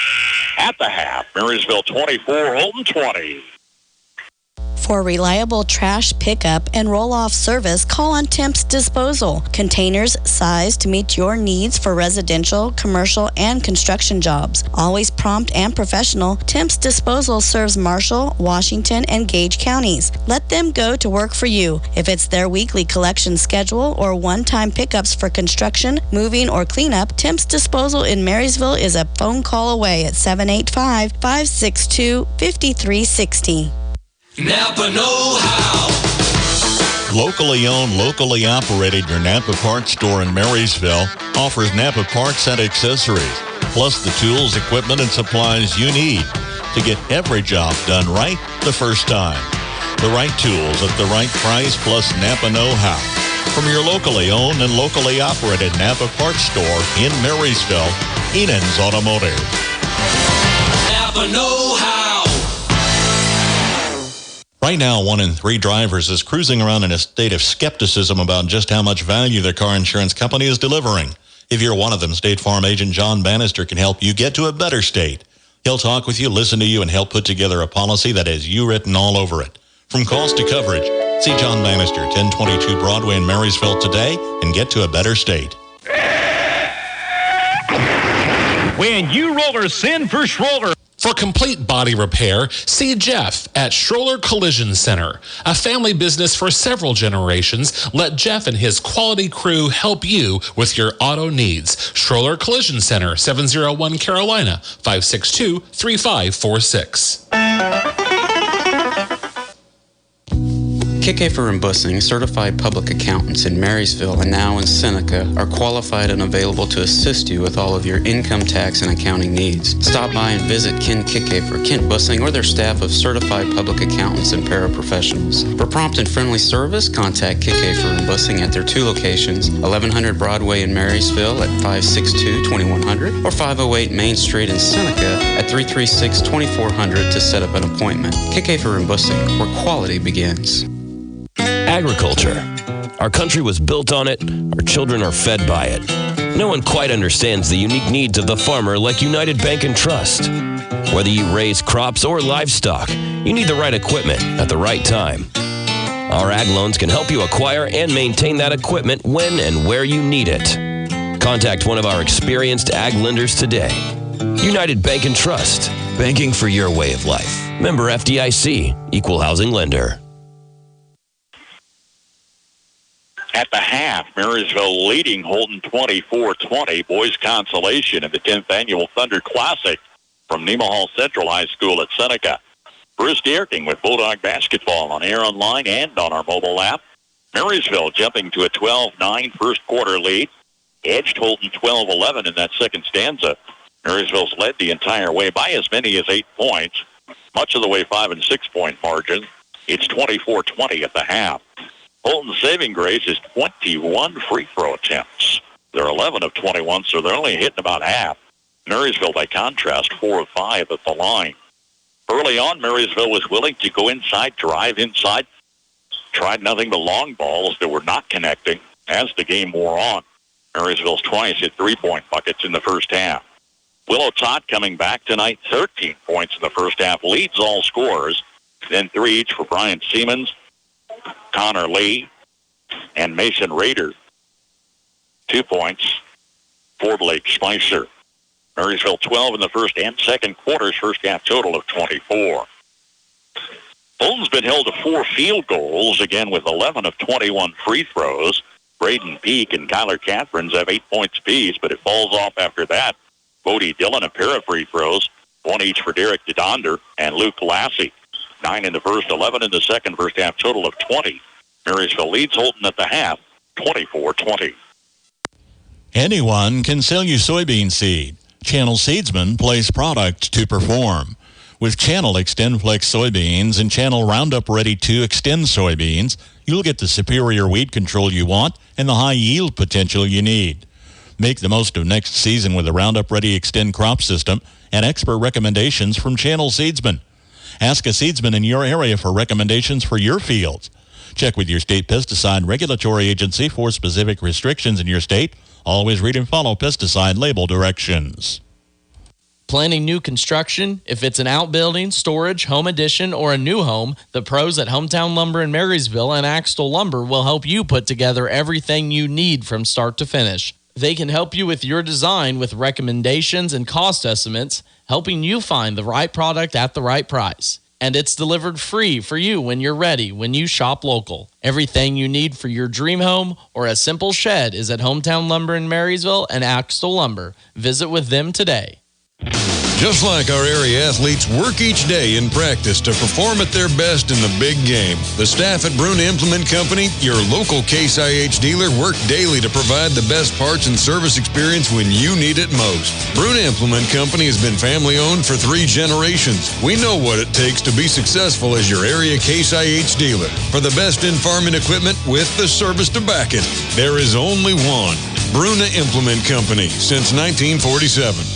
At the half, Marysville 24, Holton 20. For reliable trash pickup and roll-off service, call on Temps Disposal. Containers sized to meet your needs for residential, commercial, and construction jobs. Always prompt and professional, Temps Disposal serves Marshall, Washington, and Gage counties. Let them go to work for you. If it's their weekly collection schedule or one-time pickups for construction, moving, or cleanup, Temps Disposal in Marysville is a phone call away at 785-562-5360. Napa know-how. Locally owned, locally operated, your Napa Parts store in Marysville offers Napa parts and accessories, plus the tools, equipment, and supplies you need to get every job done right the first time. The right tools at the right price, plus Napa know-how. From your locally owned and locally operated Napa Parts store in Marysville, Enan's Automotive. Napa know-how. Right now, 1 in 3 drivers is cruising around in a state of skepticism about just how much value their car insurance company is delivering. If you're one of them, State Farm agent John Bannister can help you get to a better state. He'll talk with you, listen to you, and help put together a policy that has you written all over it. From cost to coverage, see John Bannister, 1022 Broadway in Marysville today, and get to a better state. When you rollers send for Schroller. For complete body repair, see Jeff at Schroller Collision Center. A family business for several generations, let Jeff and his quality crew help you with your auto needs. Schroller Collision Center, 701 Carolina, 562-3546. Kickafer and Bussing, certified public accountants in Marysville and now in Seneca, are qualified and available to assist you with all of your income tax and accounting needs. Stop by and visit Ken Kickafer, Kent Bussing, or their staff of certified public accountants and paraprofessionals. For prompt and friendly service, contact Kickafer and Bussing at their 2 locations, 1100 Broadway in Marysville at 562-2100 or 508 Main Street in Seneca at 336-2400 to set up an appointment. Kickafer and Bussing, where quality begins. Agriculture. Our country was built on it. Our children are fed by it. No one quite understands the unique needs of the farmer like United Bank and Trust. Whether you raise crops or livestock, you need the right equipment at the right time. Our ag loans can help you acquire and maintain that equipment when and where you need it. Contact one of our experienced ag lenders today. United Bank and Trust. Banking for your way of life. Member FDIC. Equal housing lender. At the half, Marysville leading Holton 24-20. Boys consolation in the 10th Annual Thunder Classic from Nemaha Central High School at Seneca. Bruce Dierking with Bulldog Basketball on air online and on our mobile app. Marysville jumping to a 12-9 first quarter lead. Edged Holton 12-11 in that second stanza. Marysville's led the entire way by as many as 8 points. Much of the way 5- and 6-point margin. It's 24-20 at the half. Holton's saving grace is 21 free throw attempts. They're 11 of 21, so they're only hitting about half. Marysville, by contrast, 4 of 5 at the line. Early on, Marysville was willing to go inside, drive inside. Tried nothing but long balls that were not connecting as the game wore on. Marysville's twice hit 3-point buckets in the first half. Willow Todd coming back tonight, 13 points in the first half, leads all scorers. Then 3 each for Brian Siemens, Connor Lee, and Mason Rader. 2 points for Blake Spicer. Marysville 12 in the first and second quarters, first half total of 24. Holton's been held to 4 field goals, again with 11 of 21 free throws. Braden Peak and Kyler Catherines have 8 points apiece, but it falls off after that. Bodie Dillon, a pair of free throws, 1 each for Derek DeDonder and Luke Lassie. 9 in the first, 11 in the second, first half total of 20. Marysville leads Holton at the half, 24-20. Anyone can sell you soybean seed. Channel Seedsman place product to perform. With Channel XtendFlex soybeans and Channel Roundup Ready 2 Extend soybeans, you'll get the superior weed control you want and the high yield potential you need. Make the most of next season with the Roundup Ready Extend crop system and expert recommendations from Channel Seedsman. Ask a seedsman in your area for recommendations for your fields. Check with your state pesticide regulatory agency for specific restrictions in your state. Always read and follow pesticide label directions. Planning new construction? If it's an outbuilding, storage, home addition, or a new home, the pros at Hometown Lumber in Marysville and Axtell Lumber will help you put together everything you need from start to finish. They can help you with your design with recommendations and cost estimates, helping you find the right product at the right price. And it's delivered free for you when you're ready, when you shop local. Everything you need for your dream home or a simple shed is at Hometown Lumber in Marysville and Axtell Lumber. Visit with them today. Just like our area athletes work each day in practice to perform at their best in the big game, the staff at Bruna Implement Company, your local Case IH dealer, work daily to provide the best parts and service experience when you need it most. Bruna Implement Company has been family-owned for 3 generations. We know what it takes to be successful as your area Case IH dealer. For the best in farming equipment with the service to back it, there is only one. Bruna Implement Company, since 1947.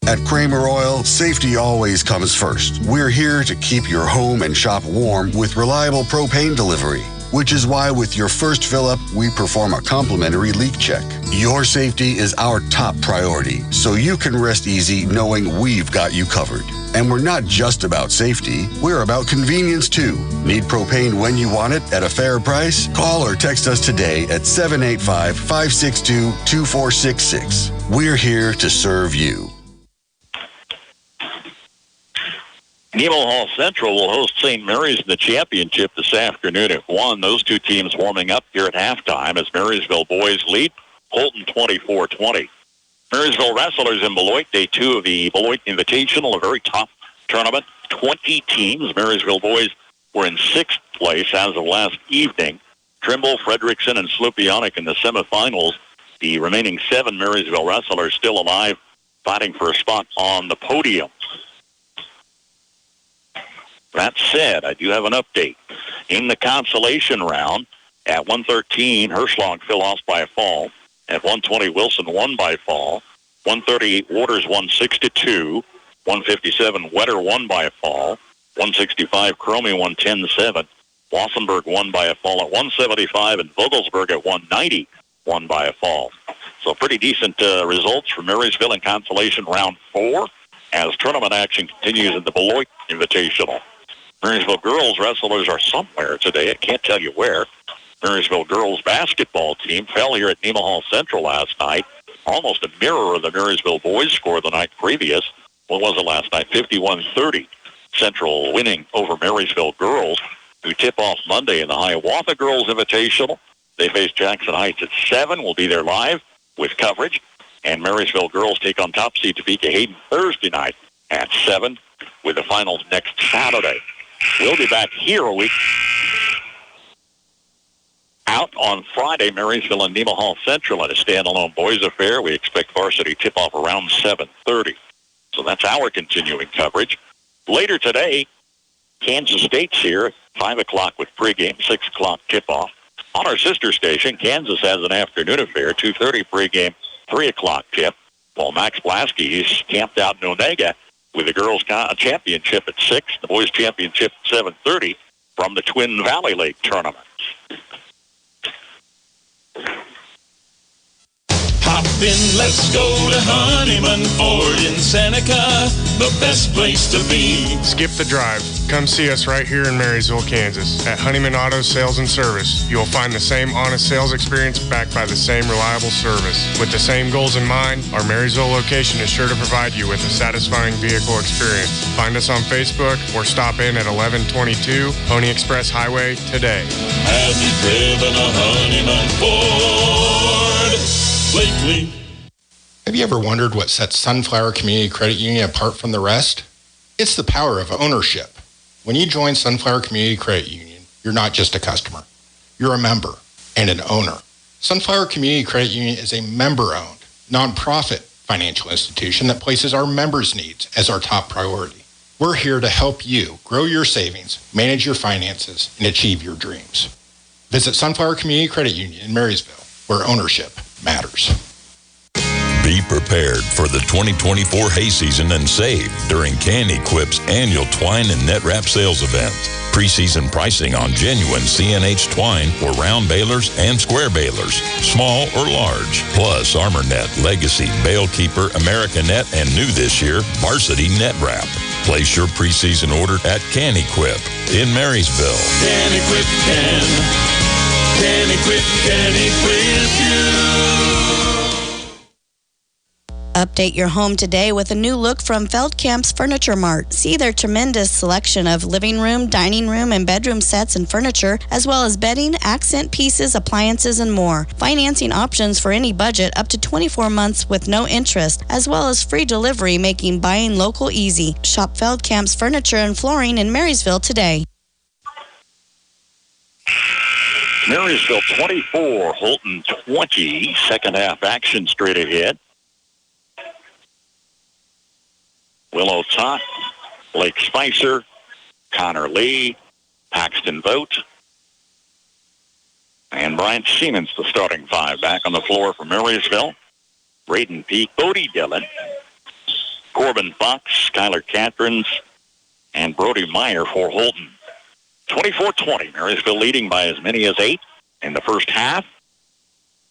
At Kramer Oil, safety always comes first. We're here to keep your home and shop warm with reliable propane delivery, which is why with your first fill-up, we perform a complimentary leak check. Your safety is our top priority, so you can rest easy knowing we've got you covered. And we're not just about safety, we're about convenience too. Need propane when you want it at a fair price? Call or text us today at 785-562-2466. We're here to serve you. Nemaha Central will host St. Mary's in the championship this afternoon at 1. Those 2 teams warming up here at halftime as Marysville boys lead Holton 24-20. Marysville wrestlers in Beloit, day 2 of the Beloit Invitational, a very tough tournament. 20 teams. Marysville boys were in 6th place as of last evening. Trimble, Fredrickson, and Slupionic in the semifinals. The remaining 7 Marysville wrestlers still alive, fighting for a spot on the podium. That said, I do have an update. In the consolation round, at 113, Hirschlog fell off by a fall. At 120, Wilson won by fall. 138, Waters won 6-2. 157, Wetter won by a fall. 165, Cromie won 10-7. Wassenberg won by a fall at 175, and Vogelsberg at 190 won by a fall. So pretty decent results for Marysville in consolation round 4 as tournament action continues in the Beloit Invitational. Marysville girls wrestlers are somewhere today. I can't tell you where. Marysville girls basketball team fell here at Nemaha Central last night. Almost a mirror of the Marysville boys score the night previous. What was it last night? 51-30. Central winning over Marysville girls, who tip off Monday in the Hiawatha Girls Invitational. They face Jackson Heights at 7. We'll be there live with coverage. And Marysville girls take on top seed Topeka Hayden Thursday night at 7 with the finals next Saturday. We'll be back here a week out on Friday, Marysville and Nemaha Central in a standalone boys affair. We expect varsity tip-off around 7:30. So that's our continuing coverage. Later today, Kansas State's here, 5 o'clock with pregame, 6 o'clock tip-off. On our sister station, Kansas has an afternoon affair, 2:30 pregame, 3 o'clock tip, while Max Blasky is camped out in Onega with the girls' championship at 6, the boys' championship at 7:30 from the Twin Valley League tournament. Hop in, let's go to Honeyman Ford in Seneca, the best place to be. Skip the drive. Come see us right here in Marysville, Kansas. At Honeyman Auto Sales and Service, you'll find the same honest sales experience backed by the same reliable service. With the same goals in mind, our Marysville location is sure to provide you with a satisfying vehicle experience. Find us on Facebook or stop in at 1122 Pony Express Highway today. Have you driven a Honeyman Ford lately? Have you ever wondered what sets Sunflower Community Credit Union apart from the rest? It's the power of ownership. When you join Sunflower Community Credit Union, you're not just a customer. You're a member and an owner. Sunflower Community Credit Union is a member-owned, nonprofit financial institution that places our members' needs as our top priority. We're here to help you grow your savings, manage your finances, and achieve your dreams. Visit Sunflower Community Credit Union in Marysville, where ownership matters. Be prepared for the 2024 hay season and save during Can-Equip's annual twine and net wrap sales event. Preseason pricing on genuine CNH twine for round balers and square balers, small or large, plus ArmorNet, Legacy, Balekeeper, Americanet, and new this year, Varsity Net Wrap. Place your preseason order at Can-Equip in Marysville. Can-Equip can. Can-Equip you. Update your home today with a new look from Feldkamp's Furniture Mart. See their tremendous selection of living room, dining room, and bedroom sets and furniture, as well as bedding, accent pieces, appliances, and more. Financing options for any budget up to 24 months with no interest, as well as free delivery, making buying local easy. Shop Feldkamp's Furniture and Flooring in Marysville today. Marysville 24, Holton 20. Second half action straight ahead. Willow Tot, Blake Spicer, Connor Lee, Paxton Vogt, and Bryant Siemens, the starting 5. Back on the floor for Marysville. Braden Peak, Bodie Dillon, Corbin Fox, Skylar Catherines, and Brody Meyer for Holton. 24-20, Marysville leading by as many as 8 in the first half.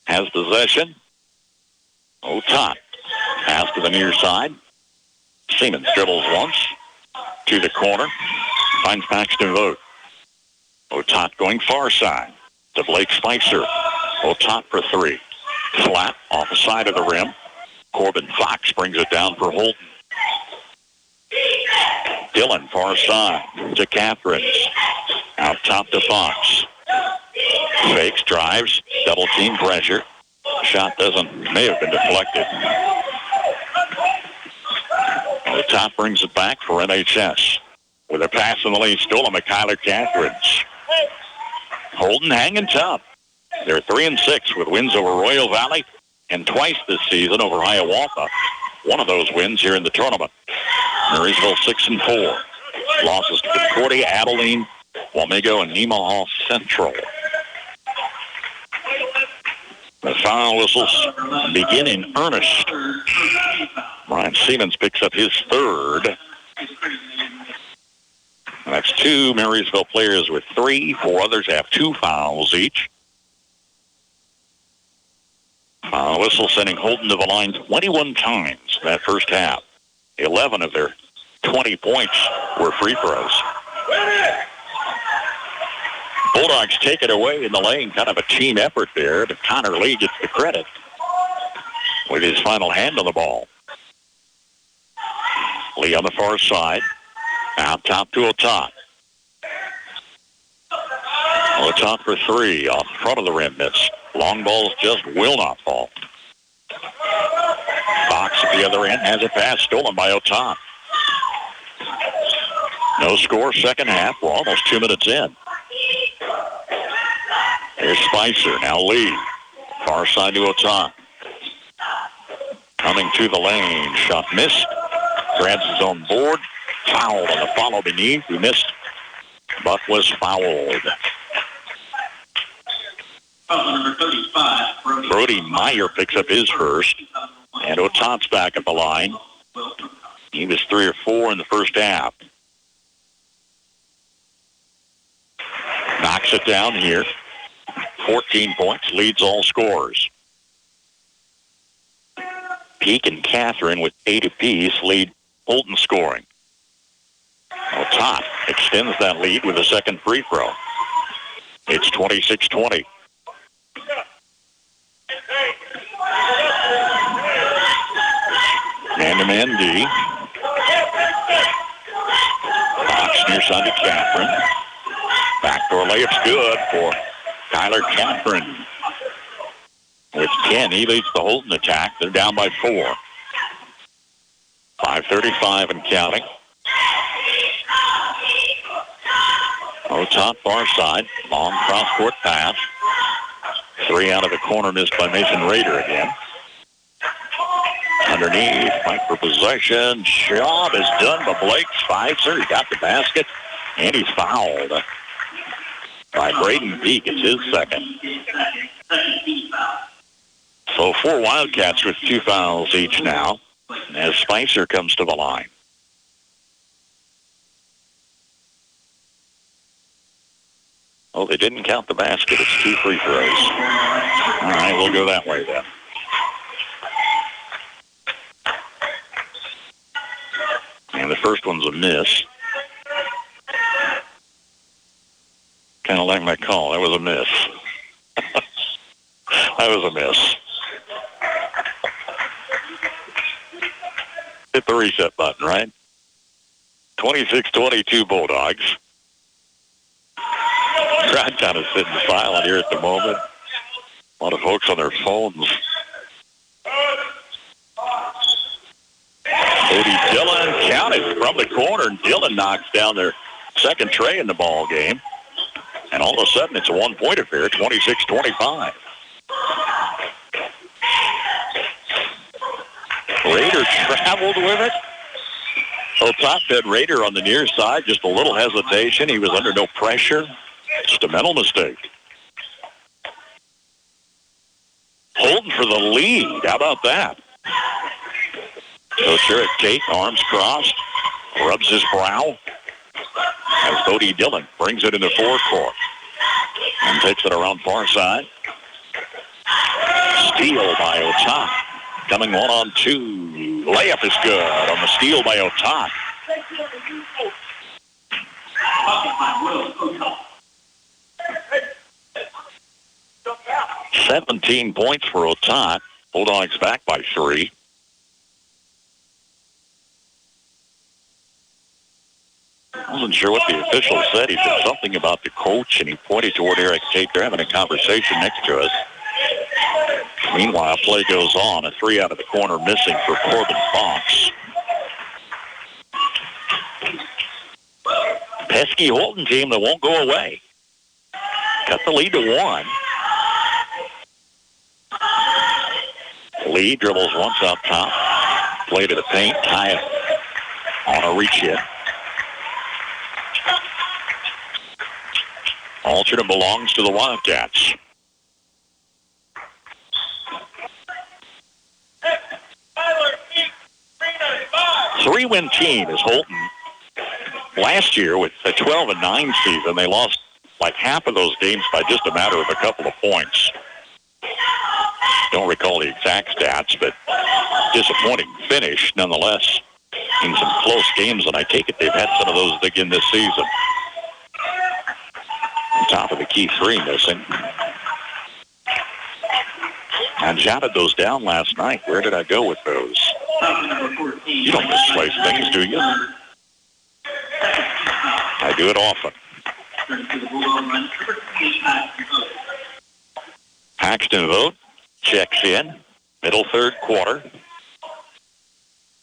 Has possession. Tot, pass to the near side. Siemens dribbles once to the corner, finds Paxton Vogt. Otot going far side to Blake Spicer. Otot for 3. Flat off the side of the rim. Corbin Fox brings it down for Holton. Dillon far side to Catherines. Out top to Fox. Fakes, drives, double team pressure. Shot may have been deflected. The top brings it back for NHS. With a pass in the lane, stolen by Kyler Catherines. Holton hanging tough. They're 3-6 with wins over Royal Valley and twice this season over Hiawatha. One of those wins here in the tournament. Marysville 6-4. Losses to Concordia, Abilene, Wamego, and Nemaha Central. The foul whistles begin in earnest. Brian Siemens picks up his third. And that's two Marysville players with 3. 4 others have 2 fouls each. Foul whistle sending Holton to the line 21 times that first half. 11 of their 20 points were free throws. Bulldogs take it away in the lane. Kind of a team effort there, but Connor Lee gets the credit with his final hand on the ball. Lee on the far side. Out top to Otat. Otat for 3 off the front of the rim. Miss. Long balls just will not fall. Fox at the other end has a pass stolen by Otat. No score, second half. We're almost 2 minutes in. Here's Spicer. Now Lee. Far side to Otat. Coming to the lane. Shot missed. Grabs his own board. Fouled on the follow beneath. He missed, but was fouled. Number 35, Brody Meyer picks up his first. And Otat's back at the line. He was 3 or 4 in the first half. Knocks it down here. 14 points, leads all scorers. Peak and Catherine with 8 apiece lead Holton scoring. Otat extends that lead with a second free throw. It's 26-20. Man-to-man D. Fox near side to Catherine. Backdoor layup's good for Tyler Catherine. With 10, he leads the Holton attack. They're down by 4. 5:35 and counting. Otat far side. Long cross-court pass. 3 out of the corner missed by Mason Rader again. Underneath, fight for possession. Job is done by Blake Spicer. He got the basket, and he's fouled by Braden Peak. It's his second. So 4 Wildcats with 2 fouls each now, as Spicer comes to the line. Oh, they didn't count the basket. It's 2 free throws. All right, we'll go that way then. And the first one's a miss. Kind of like my call. That was a miss. That was a miss. Hit the reset button, right? 26-22 Bulldogs. Crowd kind of sitting silent here at the moment. A lot of folks on their phones. Cody Dillon counted from the corner, and Dillon knocks down their second tray in the ball game. And all of a sudden, it's a 1-point affair, 26-25. Rader traveled with it. Otat had Rader on the near side, just a little hesitation. He was under no pressure. Just a mental mistake. Holton for the lead. How about that? Coach Eric Tate, arms crossed, rubs his brow as Cody Dillon brings it in the forecourt and takes it around far side. Steal by Otat. Coming 1-on-2. Layup is good on the steal by Otat. 17 points for Otat. Bulldogs back by 3. I wasn't sure what the official said. He said something about the coach, and he pointed toward Eric Tate. They're having a conversation next to us. Meanwhile, play goes on. A 3 out of the corner missing for Corbin Fox. Pesky Holton team that won't go away. cut the lead to 1. Lee dribbles once up top. Play to the paint. Tie it on a reach hit. Alternate belongs to the Wildcats. Three-win team is Holton. Last year, with a 12-9 season, they lost like half of those games by just a matter of a couple of points. Don't recall the exact stats, but disappointing finish nonetheless in some close games, and I take it they've had some of those again this season. Top of the key 3 missing. I jotted those down last night. Where did I go with those? You don't misplace things, do you? I do it often. Paxton Vogt checks in. Middle third quarter.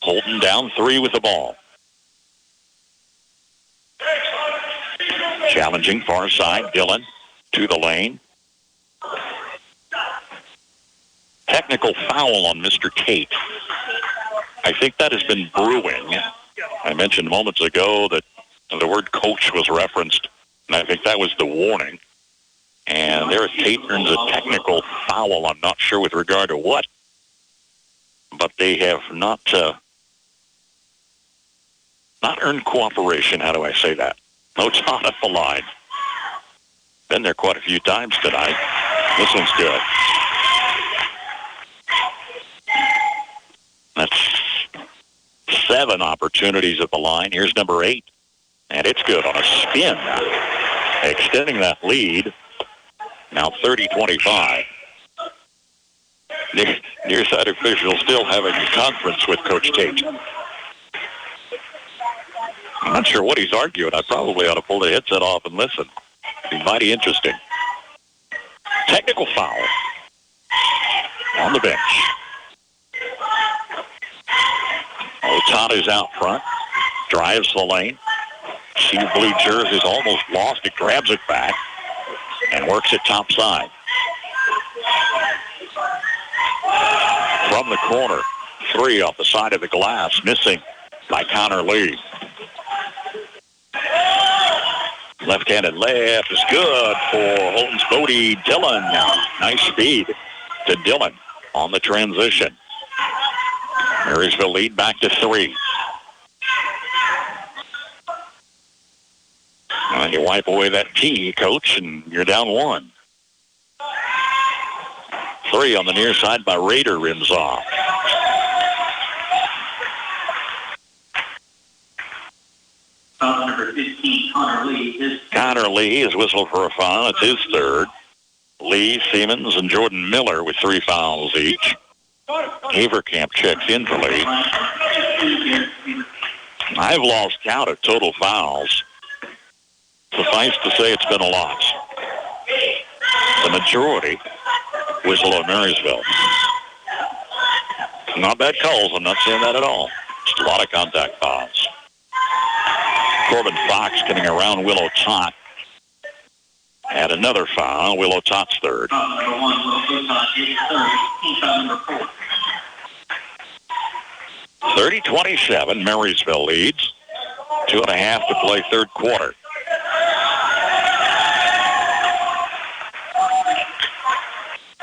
Holton down 3 with the ball. Challenging far side. Dillon to the lane. Technical foul on Mr. Tate. I think that has been brewing. I mentioned moments ago that the word coach was referenced, and I think that was the warning. And there Tate earns a technical foul. I'm not sure with regard to what, but they have not earned cooperation. How do I say that? No time at the line. Been there quite a few times tonight. This one's good. That's 7 opportunities at the line. Here's number 8. And it's good on a spin. Extending that lead. Now 30-25. Near side officials still having a conference with Coach Tate. I'm not sure what he's arguing. I probably ought to pull the headset off and listen. It'd be mighty interesting. Technical foul on the bench. Otada's out front. Drives the lane. See blue jerseys almost lost it. Grabs it back and works it top side. From the corner. 3 off the side of the glass. Missing by Connor Lee. Left-handed left is good for Holton's Bodie Dillon. Nice speed to Dillon on the transition. Marysville lead back to 3. And you wipe away that tee, Coach, and you're down 1. 3 on the near side by Rader rims off. Number 15, Connor Lee is whistled for a foul. It's his 3rd. Lee, Siemens, and Jordan Miller with 3 fouls each. Haverkamp checks in for Lee. I've lost count of total fouls. Suffice to say it's been a lot. The majority whistle of Marysville. Not bad calls. I'm not saying that at all. Just a lot of contact fouls. Corbin Fox coming around Willow Tot. And another foul. Willow Tot's 3rd. 30-27. Marysville leads. 2.5 to play third quarter.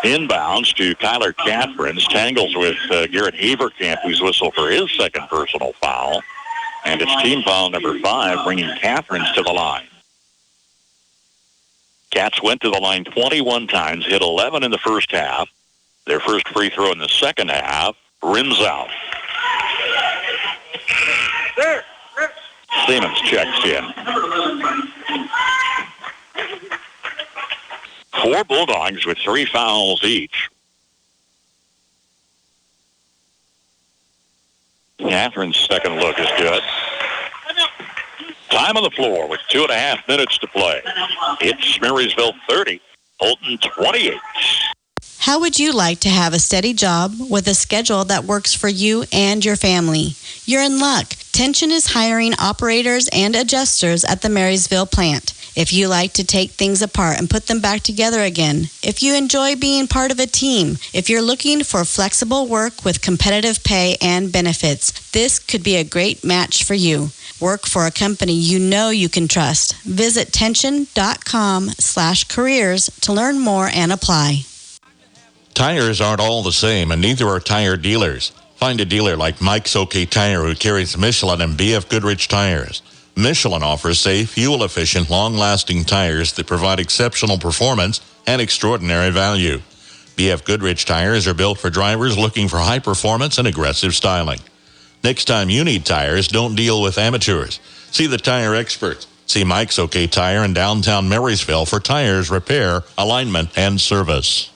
Inbounds to Kyler Catherines. Tangles with Garrett Haverkamp, who's whistled for his 2nd personal foul. And it's team foul number 5, bringing Catherines to the line. Cats went to the line 21 times, hit 11 in the first half. Their first free throw in the second half, rims out. Siemens checks in. 4 Bulldogs with 3 fouls each. Catherine's second look is good. Time on the floor with 2.5 minutes to play. It's Marysville 30, Holton 28. How would you like to have a steady job with a schedule that works for you and your family? You're in luck. Tension is hiring operators and adjusters at the Marysville plant. If you like to take things apart and put them back together again, if you enjoy being part of a team, if you're looking for flexible work with competitive pay and benefits, this could be a great match for you. Work for a company you know you can trust. Visit tension.com/careers to learn more and apply. Tires aren't all the same, and neither are tire dealers. Find a dealer like Mike's OK Tire who carries Michelin and BF Goodrich tires. Michelin offers safe, fuel-efficient, long-lasting tires that provide exceptional performance and extraordinary value. BF Goodrich tires are built for drivers looking for high performance and aggressive styling. Next time you need tires, don't deal with amateurs. See the tire experts. See Mike's OK Tire in downtown Marysville for tires, repair, alignment, and service.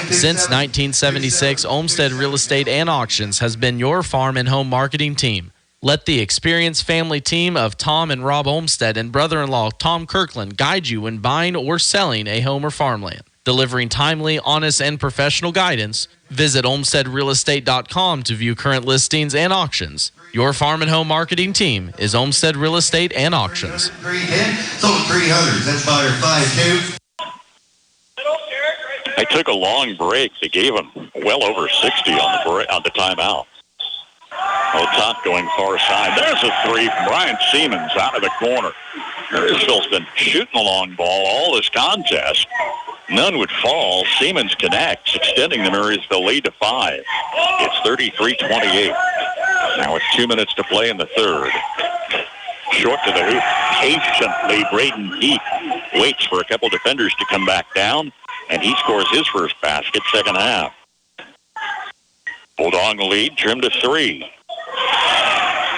Since 1976, Olmsted Real Estate and Auctions has been your farm and home marketing team. Let the experienced family team of Tom and Rob Olmsted and brother-in-law Tom Kirkland guide you when buying or selling a home or farmland. Delivering timely, honest, and professional guidance, visit olmstedrealestate.com to view current listings and auctions. Your farm and home marketing team is Olmsted Real Estate and Auctions. 300. That's buyer 5-2. They took a long break. They gave them well over 60 on the timeout. Top going far side. There's a three from Brian Siemens out of the corner. Marysville's been shooting a long ball all this contest. None would fall. Siemens connects, extending the Marysville lead to 5. It's 33-28. Now with 2 minutes to play in the third. Short to the hoop. Patiently, Braden Heath waits for a couple defenders to come back down, and he scores his first basket, second half. Bulldog lead, trimmed to 3.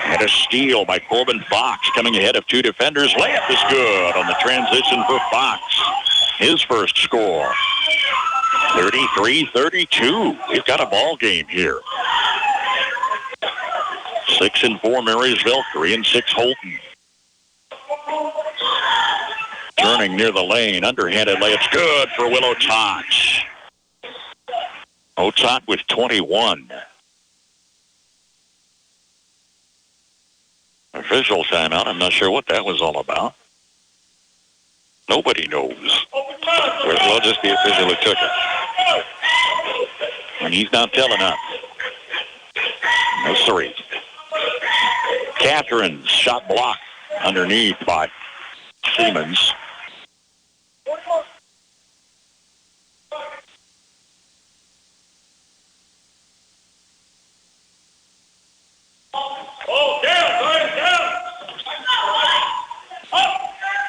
And a steal by Corbin Fox, coming ahead of 2 defenders. Layup is good on the transition for Fox. His first score. 33-32. We've got a ball game here. 6-4 Marysville, 3-6 Holton. Turning near the lane, underhanded layup's good for Willow Tot. Otot with 21. Official timeout. I'm not sure what that was all about. Nobody knows. Well, just the official who took it. And he's not telling us. No three. Catherine's shot blocked underneath by Siemens.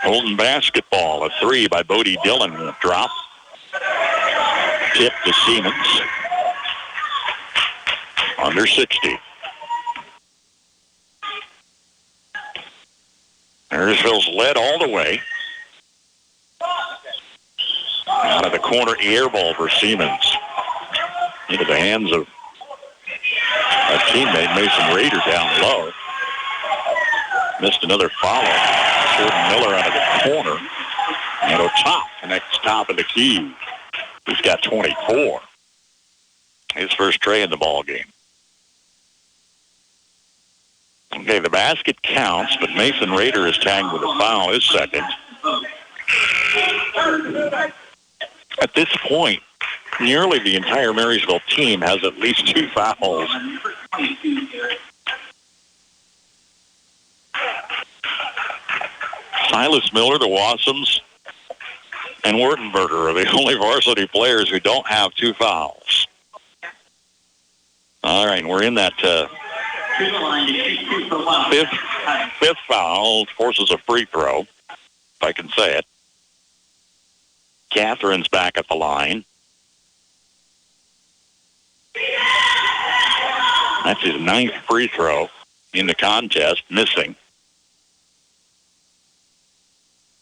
Holton basketball, a 3 by Bodie Dillon. Drop. Tip to Siemens. Under 60. Marysville's led all the way. Out of the corner, air ball for Siemens. Into the hands of a teammate, Mason Rader, down low. Missed another follow. Jordan Miller out of the corner. And O'Top connects top of the key. He's got 24. His first tray in the ball game. Okay, the basket counts, but Mason Rader is tagged with a foul, his second. At this point, nearly the entire Marysville team has at least 2 fouls. Silas Miller, the Wassums, and Wertenberger are the only varsity players who don't have 2 fouls. All right, we're in that fifth foul, forces a free throw, if I can say it. Catherine's back at the line. That's his 9th free throw in the contest, missing.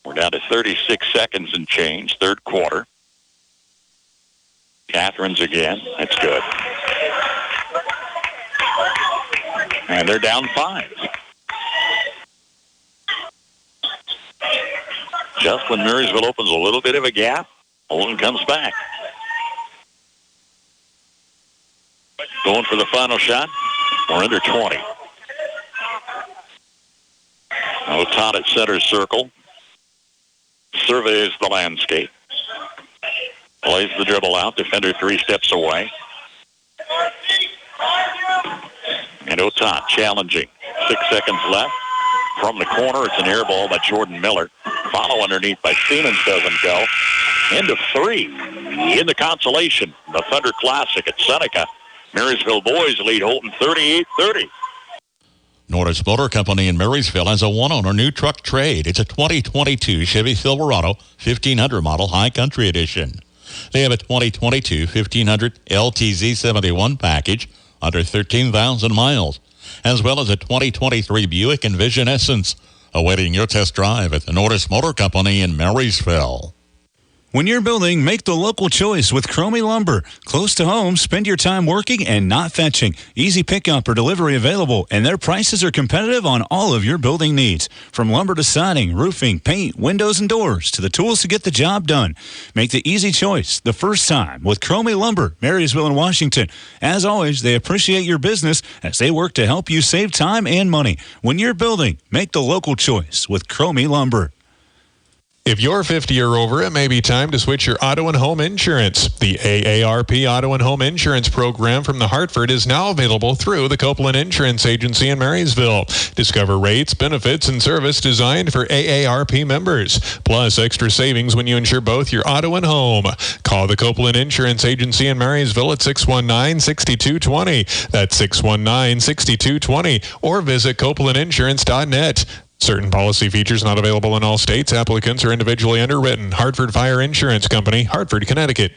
We're down to 36 seconds and change, third quarter. Catherine's again. That's good. And they're down 5. Just when Marysville opens a little bit of a gap, Holton comes back. Going for the final shot. We're under 20. Otat at center circle. Surveys the landscape. Plays the dribble out. Defender 3 steps away. And Otat challenging. 6 seconds left. From the corner, it's an air ball by Jordan Miller. Follow underneath by Siemens, doesn't go. End of 3 in the consolation. The Thunder Classic at Seneca. Marysville boys lead Holton 38-30. Norris Motor Company in Marysville has a one-owner new truck trade. It's a 2022 Chevy Silverado 1500 model High Country Edition. They have a 2022 1500 LTZ 71 package under 13,000 miles, as well as a 2023 Buick Envision Essence, awaiting your test drive at the Norris Motor Company in Marysville. When you're building, make the local choice with Cromie Lumber. Close to home, spend your time working and not fetching. Easy pickup or delivery available, and their prices are competitive on all of your building needs. From lumber to siding, roofing, paint, windows, and doors, to the tools to get the job done. Make the easy choice the first time with Cromie Lumber, Marysville and Washington. As always, they appreciate your business as they work to help you save time and money. When you're building, make the local choice with Cromie Lumber. If you're 50 or over, it may be time to switch your auto and home insurance. The AARP Auto and Home Insurance Program from the Hartford is now available through the Copeland Insurance Agency in Marysville. Discover rates, benefits, and service designed for AARP members, plus extra savings when you insure both your auto and home. Call the Copeland Insurance Agency in Marysville at 619-6220. That's 619-6220. Or visit copelandinsurance.net. Certain policy features not available in all states. Applicants are individually underwritten. Hartford Fire Insurance Company, Hartford, Connecticut.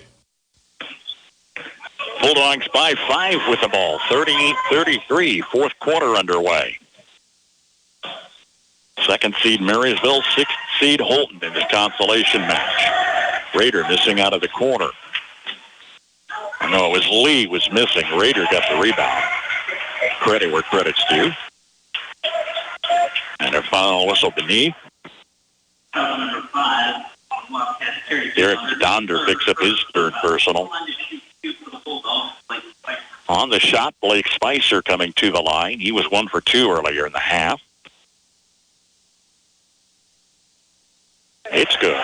Bulldogs by 5 with the ball. 38-33. Fourth quarter underway. Second seed Marysville, 6th seed Holton in this consolation match. Rader missing out of the corner. No, it was Lee was missing. Rader got the rebound. Credit where credit's due. And a final whistle beneath. Derek Donder picks up his third personal. On the shot, Blake Spicer coming to the line. He was 1 for 2 earlier in the half. It's good.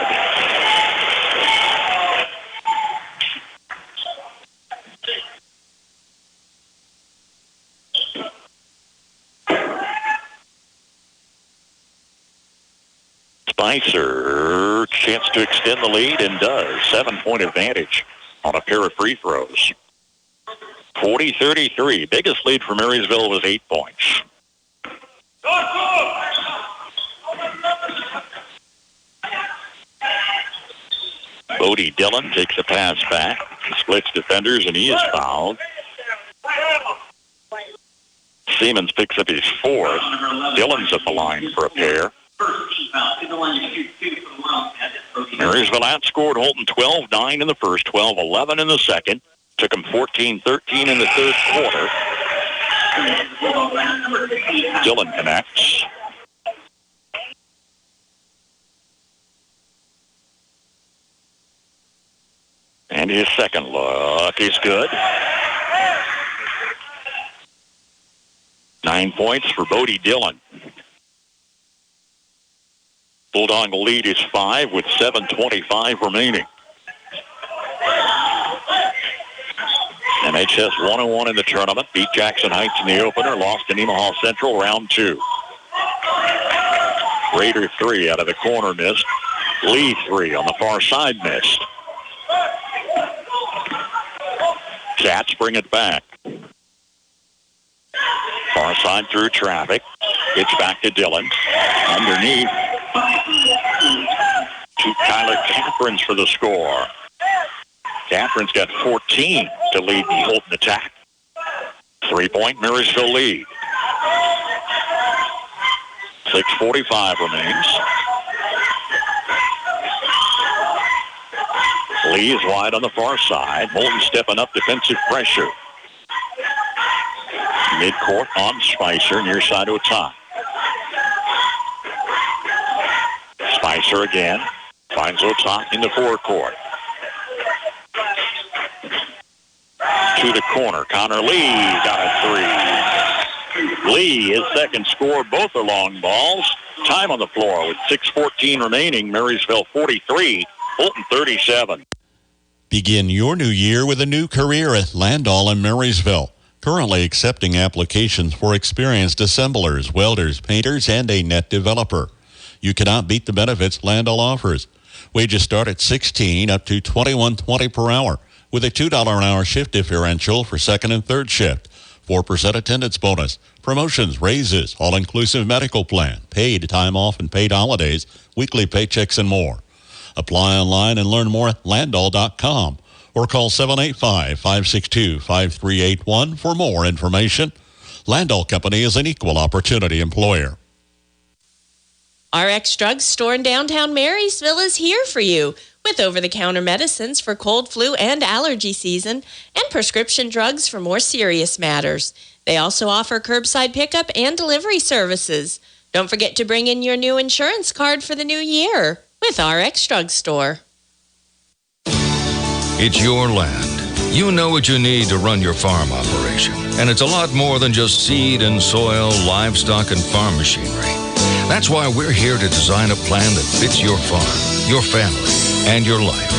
Spicer, chance to extend the lead and does. 7-point advantage on a pair of free throws. 40-33. Biggest lead for Marysville was 8 points. Bodie Dillon takes a pass back. He splits defenders and he is fouled. Siemens picks up his 4th. Dillon's at the line for a pair. Marysville outscored Holton 12-9 in the first, 12-11 in the second. Took them 14-13 in the third quarter. Dillon connects. And his second look is good. 9 points for Bodie Dillon. Bulldog lead is 5 with 7:25 remaining. MHS 101 in the tournament. Beat Jackson Heights in the opener. Lost to Nemaha Central round 2. Raider 3 out of the corner missed. Lee 3 on the far side missed. Cats bring it back. Far side through traffic. It's back to Dillon. Underneath. To Tyler Catherine's for the score. Catherine's got 14 to lead the Holton attack. 3-point Marysville lead. 6:45 remains. Lee is wide on the far side. Holton stepping up defensive pressure. Midcourt on Spicer, near side to a top. Spicer again. Finds Otak in the forecourt. To the corner. Connor Lee got a 3. Lee, his second score. Both are long balls. time on the floor with 6:14 remaining. Marysville 43, Holton 37. Begin your new year with a new career at Landall in Marysville. Currently accepting applications for experienced assemblers, welders, painters, and a net developer. You cannot beat the benefits Landall offers. Wages start at $16 up to $21.20 per hour with a $2 an hour shift differential for second and third shift. 4% attendance bonus, promotions, raises, all-inclusive medical plan, paid time off and paid holidays, weekly paychecks, and more. Apply online and learn more at landall.com or call 785-562-5381 for more information. Landall Company is an equal opportunity employer. RX Drug Store in downtown Marysville is here for you with over-the-counter medicines for cold, flu, and allergy season and prescription drugs for more serious matters. They also offer curbside pickup and delivery services. Don't forget to bring in your new insurance card for the new year with RX Drug Store. It's your land. You know what you need to run your farm operation. And it's a lot more than just seed and soil, livestock, and farm machinery. That's why we're here to design a plan that fits your farm, your family, and your life.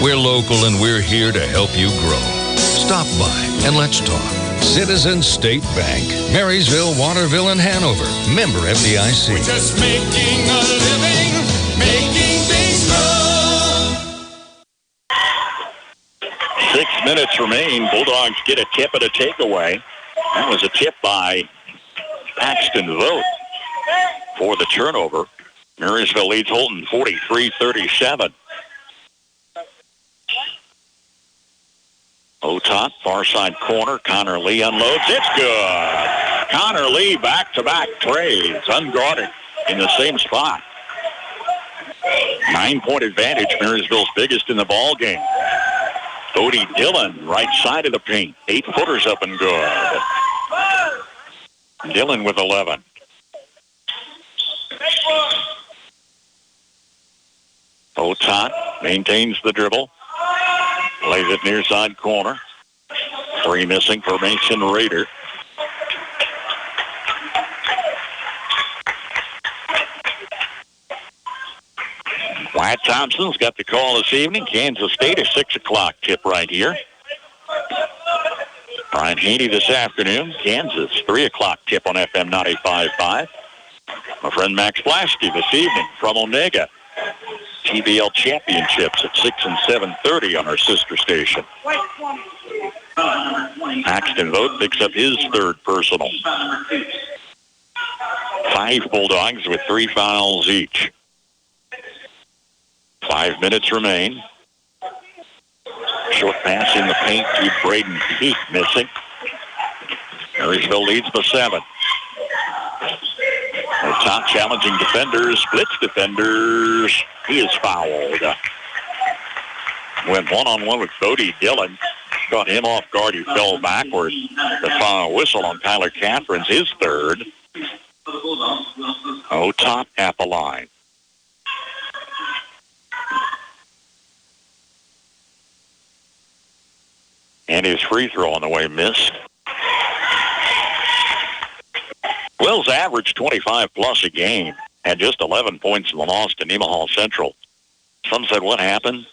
We're local and we're here to help you grow. Stop by and let's talk. Citizens State Bank, Marysville, Waterville, and Hanover. Member FDIC. We're just making a living, making things grow. 6 minutes remain. Bulldogs get a tip and a takeaway. That was a tip by Paxton Vogt for the turnover. Marysville leads Holton 43-37. Top, far side corner. Connor Lee unloads. It's good. Connor Lee back-to-back trays, unguarded in the same spot. 9-point advantage. Marysville's biggest in the ball game. Bodie Dillon, right side of the paint. 8-footers up and good. Dillon with 11. Otot maintains the dribble. Lays it near side corner. 3 missing for Mason Rader. Wyatt Thompson's got the call this evening. Kansas State, a 6 o'clock tip right here. Brian Haney this afternoon. Kansas, 3 o'clock tip on FM 95.5. My friend Max Blasky this evening from Onega. TBL Championships at 6 and 7:30 on our sister station. Paxton Vogt picks up his third personal. 5 Bulldogs with 3 fouls each. 5 minutes remain. Short pass in the paint to Braden Peak, missing. Marysville leads by 7. Our top challenging defenders, splits defenders. He is fouled. Went one-on-one with Bodie Dillon. Caught him off guard. He fell backward. The final whistle on Tyler Catherine's his third. Top at the line. And his free throw on the way missed. Wells averaged 25-plus a game, had just 11 points in the loss to Nemaha Central. Some said, what happened?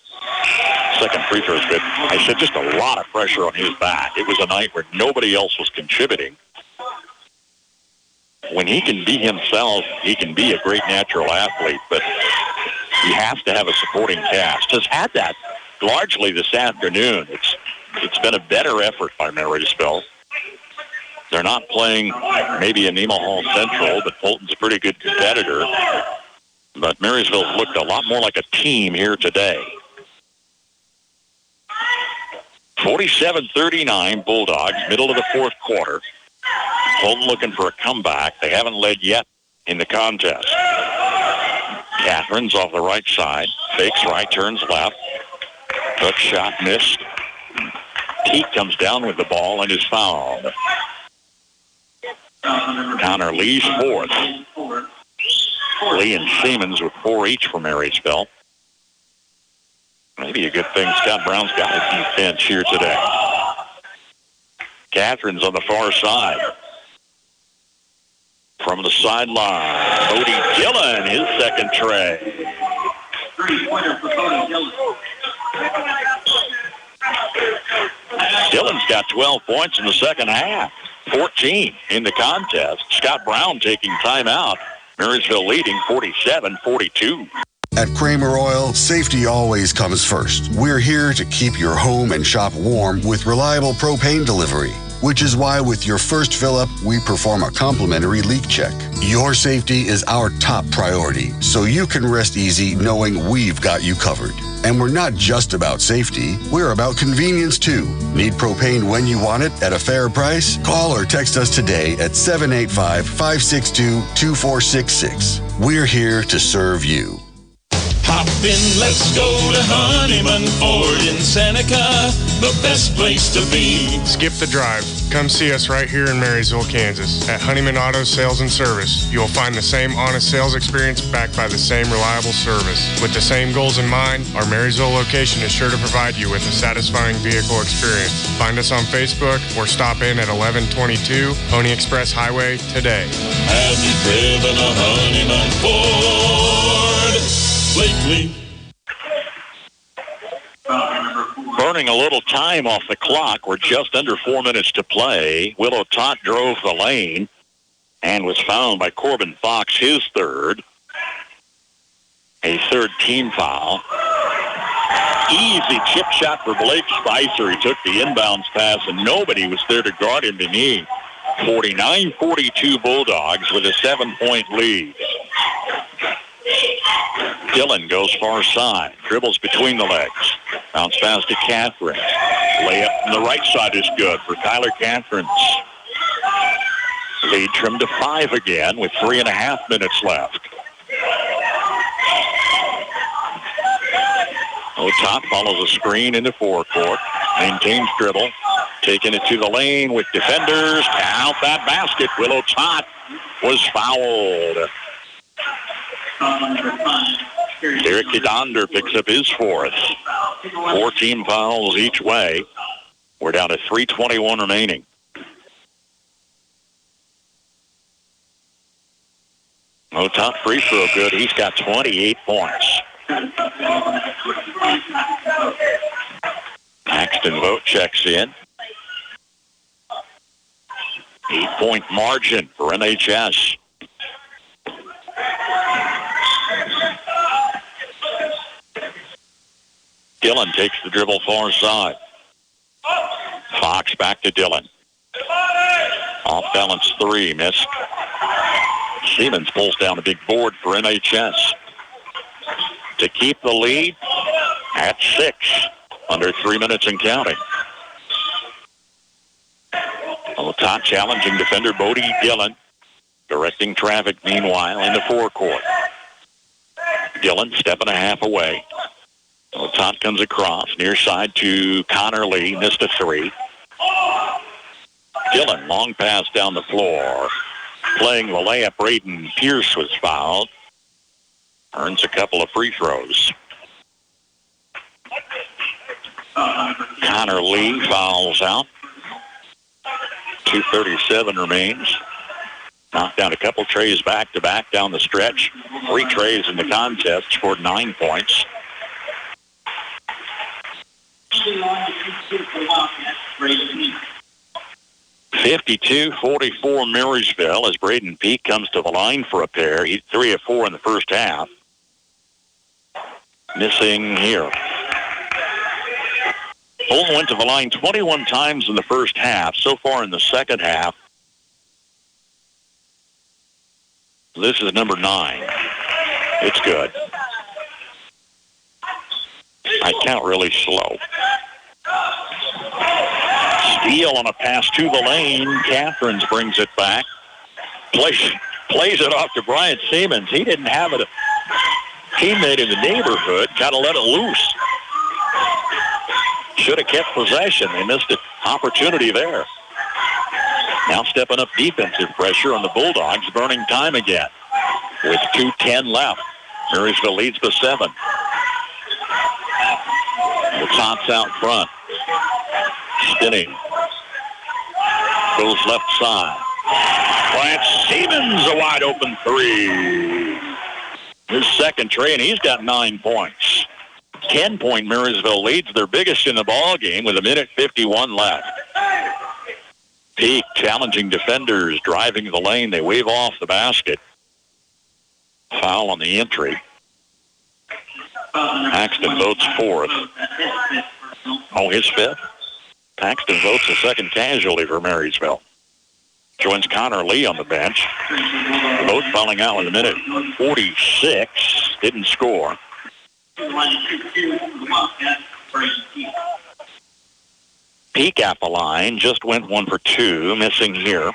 Second free throw is good. I said just a lot of pressure on his back. It was a night where nobody else was contributing. When he can be himself, he can be a great natural athlete, but he has to have a supporting cast. Has had that largely this afternoon. It's been a better effort by Marysville. They're not playing maybe a Nemaha Central, but Holton's a pretty good competitor. But Marysville's looked a lot more like a team here today. 47-39 Bulldogs, middle of the fourth quarter. Holton looking for a comeback. They haven't led yet in the contest. Catherine's off the right side. Fakes right, turns left. Hook shot missed. Peak comes down with the ball and is fouled. Connor Lee's fourth. Lee and Siemens with 4 each for Marysville. Maybe a good thing Scott Brown's got a deep bench here today. Catherine's on the far side. from the sideline. Cody Dillon, his second tray. 3-pointer for Cody Dillon. Dillon's got 12 points in the second half, 14 in the contest. Scott Brown taking timeout. Marysville leading 47-42. At Kramer Oil, safety always comes first. We're here to keep your home and shop warm with reliable propane delivery, which is why with your first fill-up, we perform a complimentary leak check. Your safety is our top priority, so you can rest easy knowing we've got you covered. And we're not just about safety, we're about convenience too. Need propane when you want it at a fair price? Call or text us today at 785-562-2466. We're here to serve you. Hop in, let's go to Honeyman Ford in Seneca, the best place to be. Skip the drive. Come see us right here in Marysville, Kansas. At Honeyman Auto Sales and Service, you'll find the same honest sales experience backed by the same reliable service. With the same goals in mind, our Marysville location is sure to provide you with a satisfying vehicle experience. Find us on Facebook or stop in at 1122 Pony Express Highway today. Have you driven a Honeyman Ford lately? Burning a little time off the clock. We're just under 4 minutes to play. Willow Tot drove the lane and was fouled by Corbin Fox, his third. A third team foul. Easy chip shot for Blake Spicer. He took the inbounds pass, and nobody was there to guard him beneath. 49-42 Bulldogs with a 7-point lead. Dillon goes far side, dribbles between the legs, bounce pass to Catherine. Layup from the right side is good for Kyler Catherine's. Lead trimmed to 5 again with 3.5 minutes left. Top follows a screen into forecourt, maintains dribble, taking it to the lane with defenders. Count that basket. Willow Tot was fouled. Derek Donder picks up his fourth. 4 team fouls each way. We're down to 3:21 remaining. Top free throw good. He's got 28 points. Paxton Vogt checks in. 8-point margin for MHS. Dillon takes the dribble far side. Fox back to Dillon. Off balance 3, missed. Siemens pulls down a big board for MHS. To keep the lead at 6, under 3 minutes and counting. Top challenging defender Bodie Dillon, directing traffic meanwhile in the forecourt. Dillon step and a half away. Top comes across, near side to Connor Lee, missed a 3. Dillon, long pass down the floor. Playing the layup, Braden Pierce was fouled. Earns a couple of free throws. Connor Lee fouls out. 2:37 remains. Knocked down a couple trays back-to-back down the stretch. 3 trays in the contest, scored 9 points. 52-44 Marysville as Braden Peak comes to the line for a pair. He's 3 of 4 in the first half. Missing here. Holton went to the line 21 times in the first half. So far in the second half, this is number 9. It's good. I count really slow. Steele on a pass to the lane. Catherines brings it back. Plays it off to Bryant Siemens. He didn't have it. A teammate in the neighborhood kind of let it loose. Should have kept possession. They missed an opportunity there. Now stepping up defensive pressure on the Bulldogs, burning time again. With 2:10 left, Marysville leads by 7. The Top's out front. Spinning. Goes left side. Lance Siemens, a wide open three. His second tray, and he's got 9 points. 10-point Marysville leads, their biggest in the ball game, with 1:51 left. Peak challenging defenders, driving the lane. They wave off the basket. Foul on the entry. Paxton votes fourth. Oh, his fifth. Paxton votes the second casualty for Marysville. Joins Connor Lee on the bench. Both fouling out with 1:46. Didn't score. Peak at the line. Just went 1 for 2. Missing here.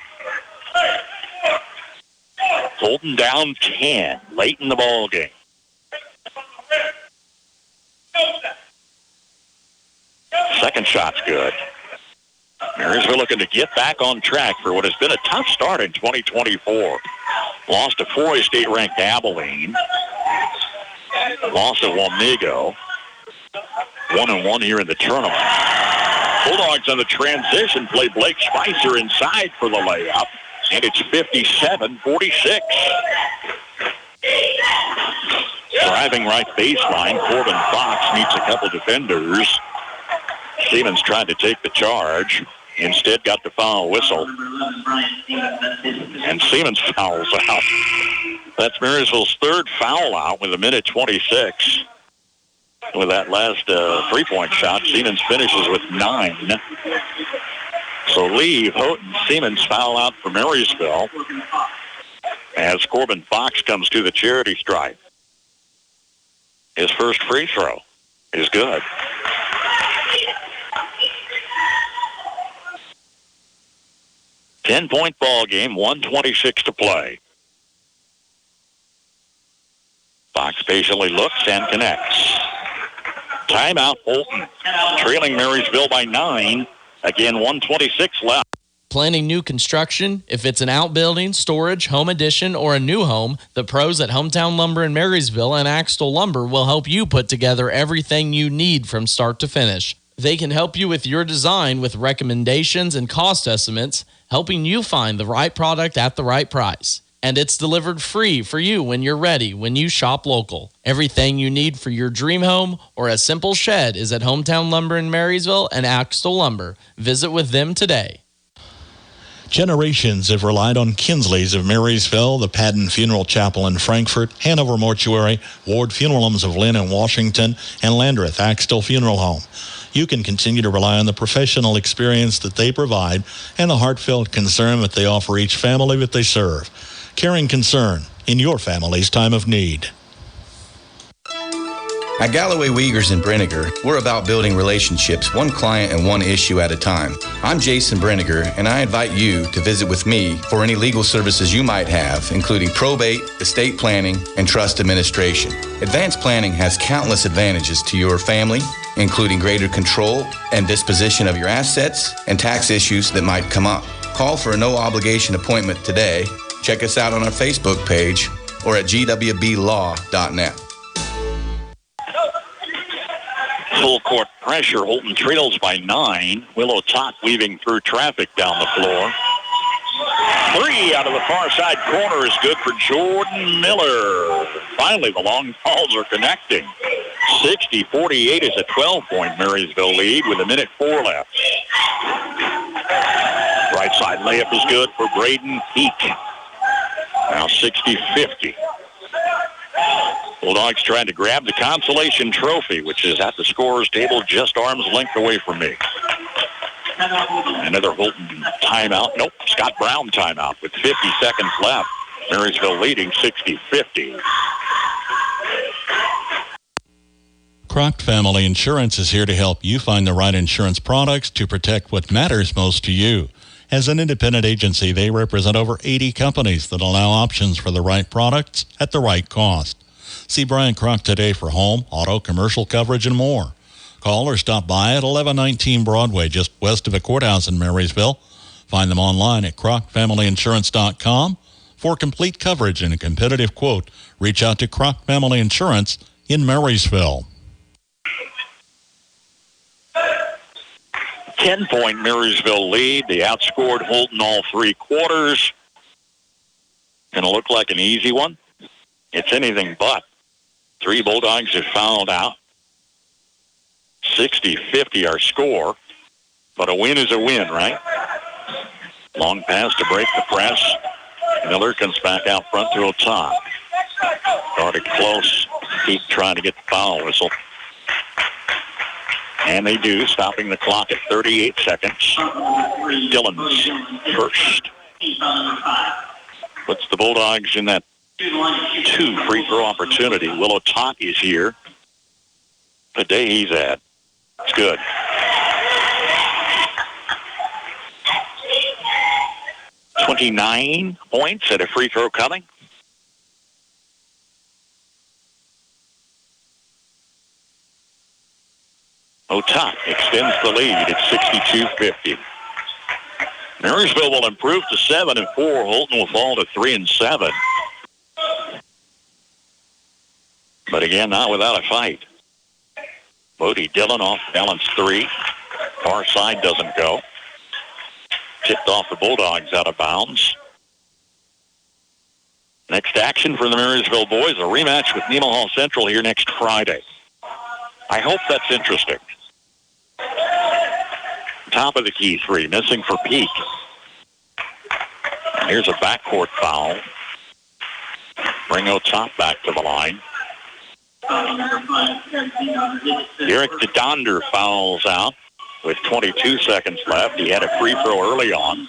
Holton down 10. Late in the ball game. Second shot's good. Marysville looking to get back on track for what has been a tough start in 2024. Lost to 4A state-ranked Abilene. Lost to Wamego. 1-1 here in the tournament. Bulldogs on the transition play. Blake Spicer inside for the layup. And it's 57-46. Driving right baseline. Corbin Fox meets a couple defenders. Siemens tried to take the charge. Instead got the foul whistle. And Siemens fouls out. That's Marysville's third foul out with 1:26. With that last three-point shot, Siemens finishes with 9. So Leave, Houghton, Siemens foul out for Marysville as Corbin Fox comes to the charity stripe. His first free throw is good. Ten-point ball game, 1:26 to play. Fox patiently looks and connects. Timeout, Holton. Trailing Marysville by 9. Again, 1:26 left. Planning new construction? If it's an outbuilding, storage, home addition, or a new home, the pros at Hometown Lumber in Marysville and Axtell Lumber will help you put together everything you need from start to finish. They can help you with your design with recommendations and cost estimates, helping you find the right product at the right price. And it's delivered free for you when you're ready when you shop local. Everything you need for your dream home or a simple shed is at Hometown Lumber in Marysville and Axtell Lumber. Visit with them today. Generations have relied on Kinsley's of Marysville, the Padden Funeral Chapel in Frankfort, Hanover Mortuary, Ward Funeral Homes of Lynn and Washington, and Landreth Axtell Funeral Home. You can continue to rely on the professional experience that they provide and the heartfelt concern that they offer each family that they serve. Caring concern in your family's time of need. At Galloway Wiegers in Brenniger, we're about building relationships one client and one issue at a time. I'm Jason Brenniger, and I invite you to visit with me for any legal services you might have, including probate, estate planning, and trust administration. Advanced planning has countless advantages to your family, including greater control and disposition of your assets and tax issues that might come up. Call for a no-obligation appointment today. Check us out on our Facebook page or at gwblaw.net. Full court pressure. Holton trails by 9. Willow Tot weaving through traffic down the floor. 3 out of the far side corner is good for Jordan Miller. Finally, the long balls are connecting. 60-48 is a 12-point Marysville lead with 1:04 left. Right side layup is good for Braden Peak. Now 60-50. Bulldogs trying to grab the consolation trophy, which is at the scorer's table just arm's length away from me. Another Holton timeout. Nope, Scott Brown timeout with 50 seconds left. Marysville leading 60-50. Croc Family Insurance is here to help you find the right insurance products to protect what matters most to you. As an independent agency, they represent over 80 companies that allow options for the right products at the right cost. See Brian Croc today for home, auto, commercial coverage, and more. Call or stop by at 1119 Broadway, just west of the courthouse in Marysville. Find them online at crocfamilyinsurance.com. For complete coverage and a competitive quote, reach out to Croc Family Insurance in Marysville. 10-point Marysville lead. They outscored Holton all 3 quarters. Going to look like an easy one. It's anything but. 3 Bulldogs have fouled out. 60-50 our score. But a win is a win, right? Long pass to break the press. Miller comes back out front to Otop. Started close. Keep trying to get the foul whistle. And they do, stopping the clock at 38 seconds. Dillon's first. Puts the Bulldogs in that 2 free throw opportunity. Willow Tot is here. The day he's at. It's good. $29 points at a free throw coming. Otop extends the lead at 62-50. Marysville will improve to 7-4. Holton will fall to 3-7. But again, not without a fight. Bodie Dillon off balance 3. Far side doesn't go. Tipped off the Bulldogs out of bounds. Next action for the Marysville boys, a rematch with Nemaha Central here next Friday. I hope that's interesting. Top of the key 3, missing for Peak. Here's a backcourt foul. Bring Otop back to the line. Eric DeDonder fouls out with 22 seconds left. He had a free throw early on.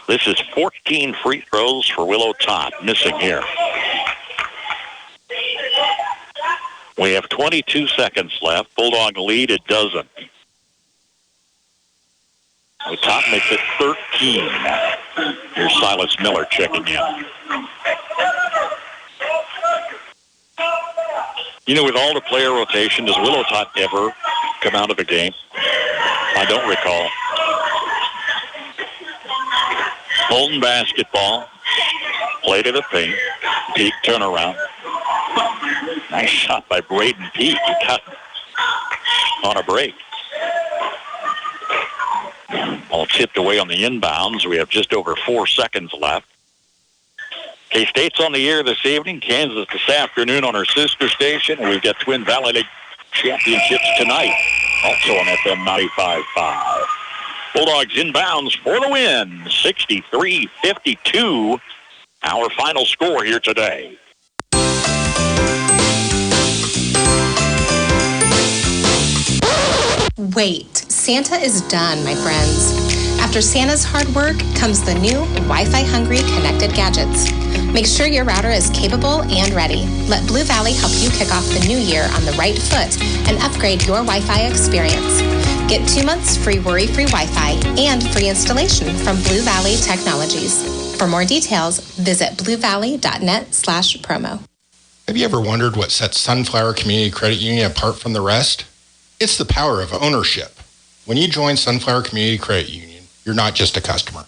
This is 14 free throws for Willow Tot, missing here. We have 22 seconds left. Bulldog lead a dozen. Top makes it 13. Here's Silas Miller checking in. You know, with all the player rotation, does Willow Tot ever come out of the game? I don't recall. Holton basketball. Play to the paint. Peak turnaround. Nice shot by Braden Peak. He cut on a break. All tipped away on the inbounds. We have just over 4 seconds left. K-State's on the air this evening. Kansas this afternoon on our sister station. And we've got Twin Valley League championships tonight, also on FM 95.5. Bulldogs inbounds for the win, 63-52. Our final score here today. Wait, Santa is done, my friends. After Santa's hard work comes the new Wi-Fi hungry connected gadgets. Make sure your router is capable and ready. Let Blue Valley help you kick off the new year on the right foot and upgrade your Wi-Fi experience. Get 2 months free worry-free Wi-Fi and free installation from Blue Valley Technologies. For more details, visit bluevalley.net/promo. Have you ever wondered what sets Sunflower Community Credit Union apart from the rest? It's the power of ownership. When you join Sunflower Community Credit Union, you're not just a customer.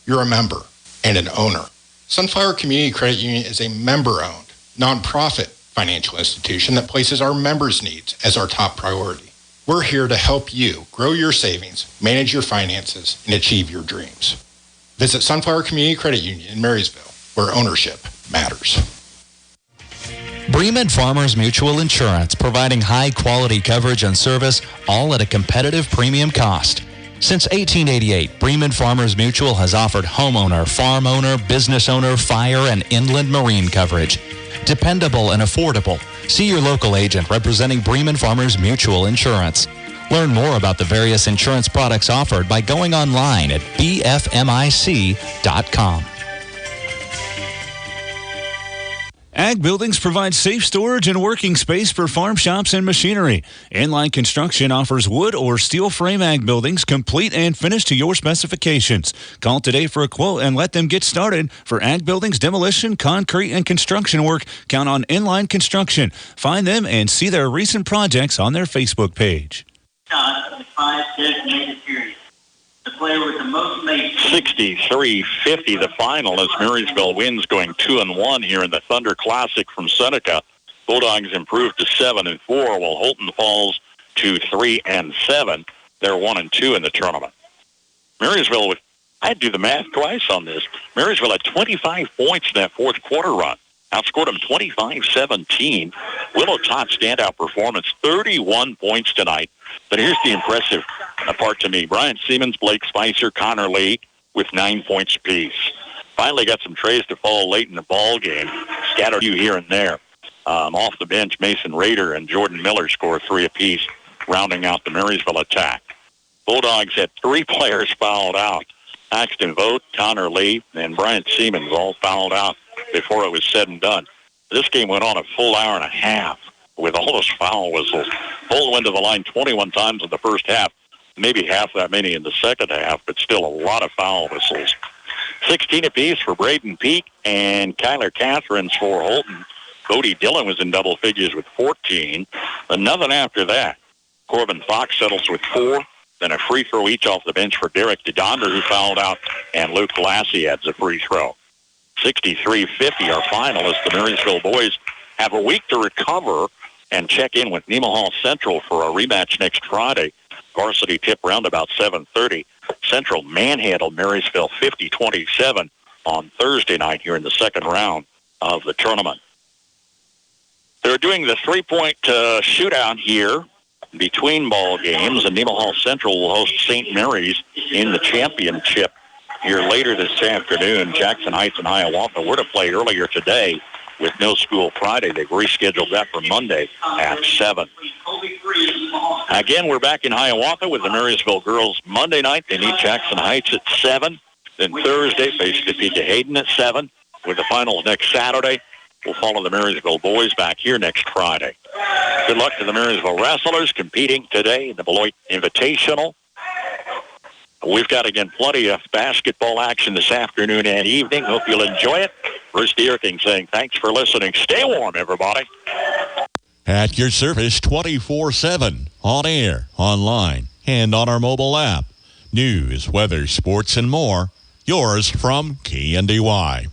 You're a member and an owner. Sunflower Community Credit Union is a member-owned, nonprofit financial institution that places our members' needs as our top priority. We're here to help you grow your savings, manage your finances, and achieve your dreams. Visit Sunflower Community Credit Union in Marysville, where ownership matters. Bremen Farmers Mutual Insurance, providing high-quality coverage and service, all at a competitive premium cost. Since 1888, Bremen Farmers Mutual has offered homeowner, farm owner, business owner, fire, and inland marine coverage. Dependable and affordable. See your local agent representing Bremen Farmers Mutual Insurance. Learn more about the various insurance products offered by going online at bfmic.com. Ag Buildings provide safe storage and working space for farm shops and machinery. Inline Construction offers wood or steel frame ag buildings, complete and finished to your specifications. Call today for a quote and let them get started. For ag buildings, demolition, concrete, and construction work, count on Inline Construction. Find them and see their recent projects on their Facebook page. 63-50 the final as Marysville wins, going 2-1 here in the Thunder Classic from Seneca. Bulldogs improved to 7-4 while Holton falls to 3-7. They're 1-2 in the tournament. Marysville, I had to do the math twice on this. Marysville had 25 points in that fourth quarter run. Outscored them 25-17. Willow Todd standout performance, 31 points tonight. But here's the impressive part to me. Brian Siemens, Blake Spicer, Connor Lee with 9 points apiece. Finally got some trays to fall late in the ball game. Scattered you here and there. Off the bench, Mason Rader and Jordan Miller score 3 apiece, rounding out the Marysville attack. Bulldogs had 3 players fouled out. Axton Vogt, Connor Lee, and Brian Siemens all fouled out before it was said and done. This game went on a full hour and a half with all those foul whistles. Holton went to the line 21 times in the first half, maybe half that many in the second half, but still a lot of foul whistles. 16 apiece for Braden Peak and Kyler Catherines for Holton. Cody Dillon was in double figures with 14, but nothing after that. Corbin Fox settles with 4, then a free throw each off the bench for Derek DeDonder, who fouled out, and Luke Lassie adds a free throw. 63-50, our final, as the Marysville boys have a week to recover and check in with Nemaha Central for a rematch next Friday. Varsity tip round about 7:30. Central manhandled Marysville 50-27 on Thursday night here in the second round of the tournament. They're doing the three-point shootout here between ball games, and Nemaha Central will host St. Mary's in the championship here later this afternoon. Jackson Heights and Hiawatha were to play earlier today with no school Friday. They've rescheduled that for Monday at 7. Again, we're back in Hiawatha with the Marysville girls Monday night. They meet Jackson Heights at 7. Then Thursday, face Topeka Hayden at 7. With the finals next Saturday, we'll follow the Marysville boys back here next Friday. Good luck to the Marysville wrestlers competing today in the Beloit Invitational. We've got, again, plenty of basketball action this afternoon and evening. Hope you'll enjoy it. Bruce Deerking saying thanks for listening. Stay warm, everybody. At your service 24/7, on air, online, and on our mobile app. News, weather, sports, and more. Yours from KNDY.